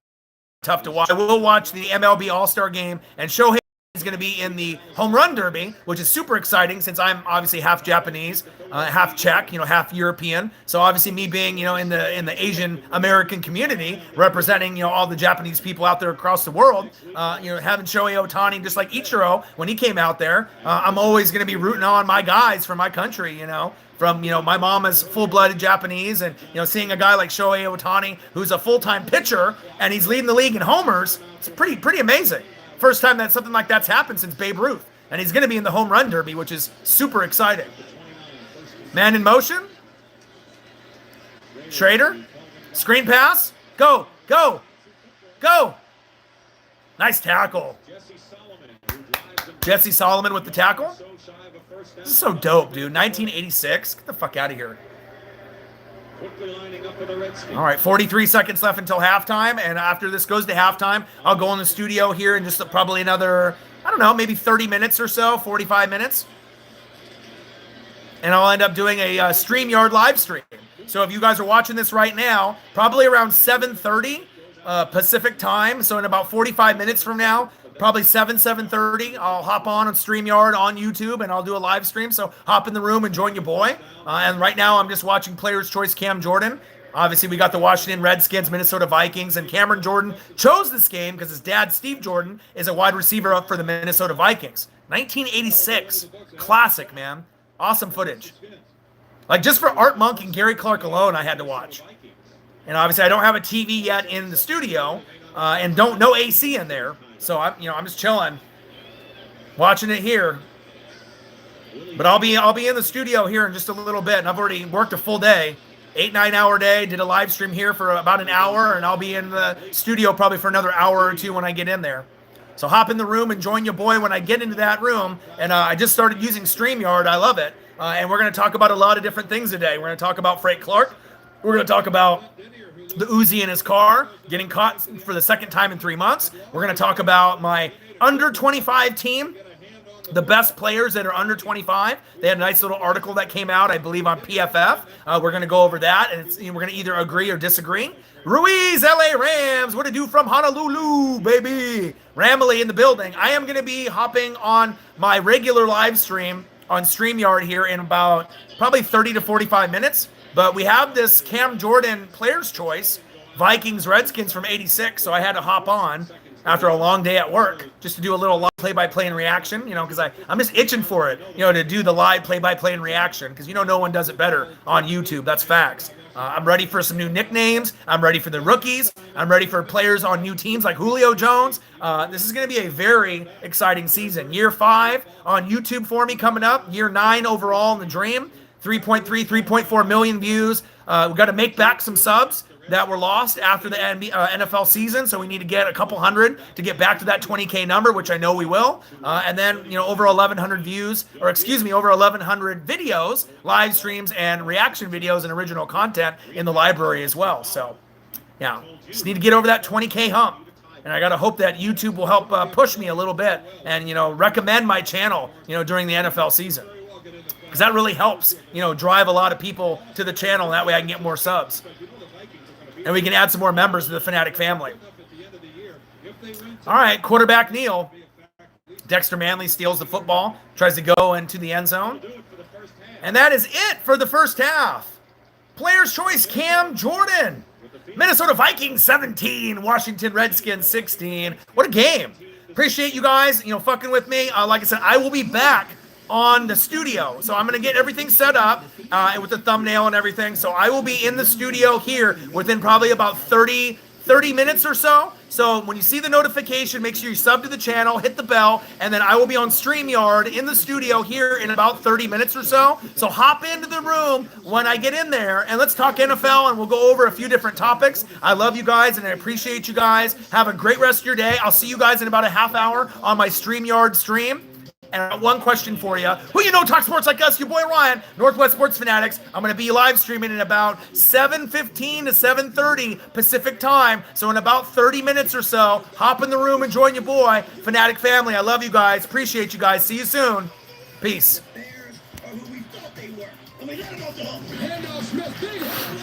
tough to watch. I will watch the MLB All-Star Game, and Shohei is going to be in the Home Run Derby, which is super exciting since I'm obviously half Japanese, half Czech, half European. So obviously me being, in the Asian American community, representing, all the Japanese people out there across the world, having Shohei Ohtani just like Ichiro when he came out there, I'm always going to be rooting on my guys from my country, From, my mom is full-blooded Japanese, and, seeing a guy like Shohei Ohtani, who's a full-time pitcher, and he's leading the league in homers, it's pretty amazing. First time that something like that's happened since Babe Ruth. And he's going to be in the Home Run Derby, which is super exciting. Man in motion. Schrader. Screen pass. Go. Nice tackle. Jesse Solomon with the tackle. This is so dope, dude. 1986. Get the fuck out of here. All right, 43 seconds left until halftime, and after this goes to halftime, I'll go in the studio here in just probably another, I don't know, maybe 30 minutes or so, 45 minutes. And I'll end up doing a StreamYard live stream. So if you guys are watching this right now, probably around 7:30 Pacific time, so in about 45 minutes from now, probably 7:30, I'll hop on StreamYard on YouTube, and I'll do a live stream. So hop in the room and join your boy. And right now, I'm just watching Players' Choice Cam Jordan. Obviously, we got the Washington Redskins, Minnesota Vikings, and Cameron Jordan chose this game because his dad, Steve Jordan, is a wide receiver up for the Minnesota Vikings. 1986. Classic, man. Awesome footage. Like, just for Art Monk and Gary Clark alone, I had to watch. And obviously, I don't have a TV yet in the studio, and no AC in there. So I'm just chilling, watching it here. But I'll be in the studio here in just a little bit, and I've already worked a full day, 8-9 hour day. Did a live stream here for about an hour, and I'll be in the studio probably for another hour or two when I get in there. So hop in the room and join your boy when I get into that room. And I just started using StreamYard. I love it. And we're going to talk about a lot of different things today. We're going to talk about Frank Clark. We're going to talk about the Uzi in his car getting caught for the second time in 3 months. We're going to talk about my under 25 team, the best players that are under 25. They had a nice little article that came out, I believe, on PFF. We're going to go over that, and we're going to either agree or disagree. Ruiz, LA Rams, what to do from Honolulu, baby. Ramley in the building. I am going to be hopping on my regular live stream on StreamYard here in about probably 30 to 45 minutes. But we have this Cam Jordan Player's Choice, Vikings Redskins from 86, so I had to hop on after a long day at work just to do a little live play-by-play and reaction, because I'm just itching for it, to do the live play-by-play and reaction, because no one does it better on YouTube. That's facts. I'm ready for some new nicknames. I'm ready for the rookies. I'm ready for players on new teams like Julio Jones. This is going to be a very exciting season. Year 5 on YouTube for me coming up. Year 9 overall in the Dream. 3.4 million views. We've got to make back some subs that were lost after the NFL season, so we need to get a couple hundred to get back to that 20K number, which I know we will. And then, over 1,100 views, over 1,100 videos, live streams, and reaction videos and original content in the library as well. So, yeah, just need to get over that 20K hump. And I got to hope that YouTube will help push me a little bit and, recommend my channel, during the NFL season. Because that really helps, drive a lot of people to the channel. And that way I can get more subs. And we can add some more members to the Fanatic family. All right, quarterback Neal. Dexter Manley steals the football, tries to go into the end zone. And that is it for the first half. Player's Choice Cam Jordan. Minnesota Vikings 17, Washington Redskins 16. What a game. Appreciate you guys, fucking with me. Like I said, I will be back on the studio. So I'm going to get everything set up with the thumbnail and everything. So I will be in the studio here within probably about 30 minutes or so. So when you see the notification, make sure you sub to the channel, hit the bell, and then I will be on StreamYard in the studio here in about 30 minutes or so. So hop into the room when I get in there, and let's talk NFL, and we'll go over a few different topics. I love you guys, and I appreciate you guys. Have a great rest of your day. I'll see you guys in about a half hour on my StreamYard stream. And I got one question for you. Who you know talk sports like us? Your boy Ryan, Northwest Sports Fanatics. I'm going to be live streaming in about 7:15 to 7:30 Pacific time. So in about 30 minutes or so, hop in the room and join your boy, Fanatic family. I love you guys. Appreciate you guys. See you soon. Peace.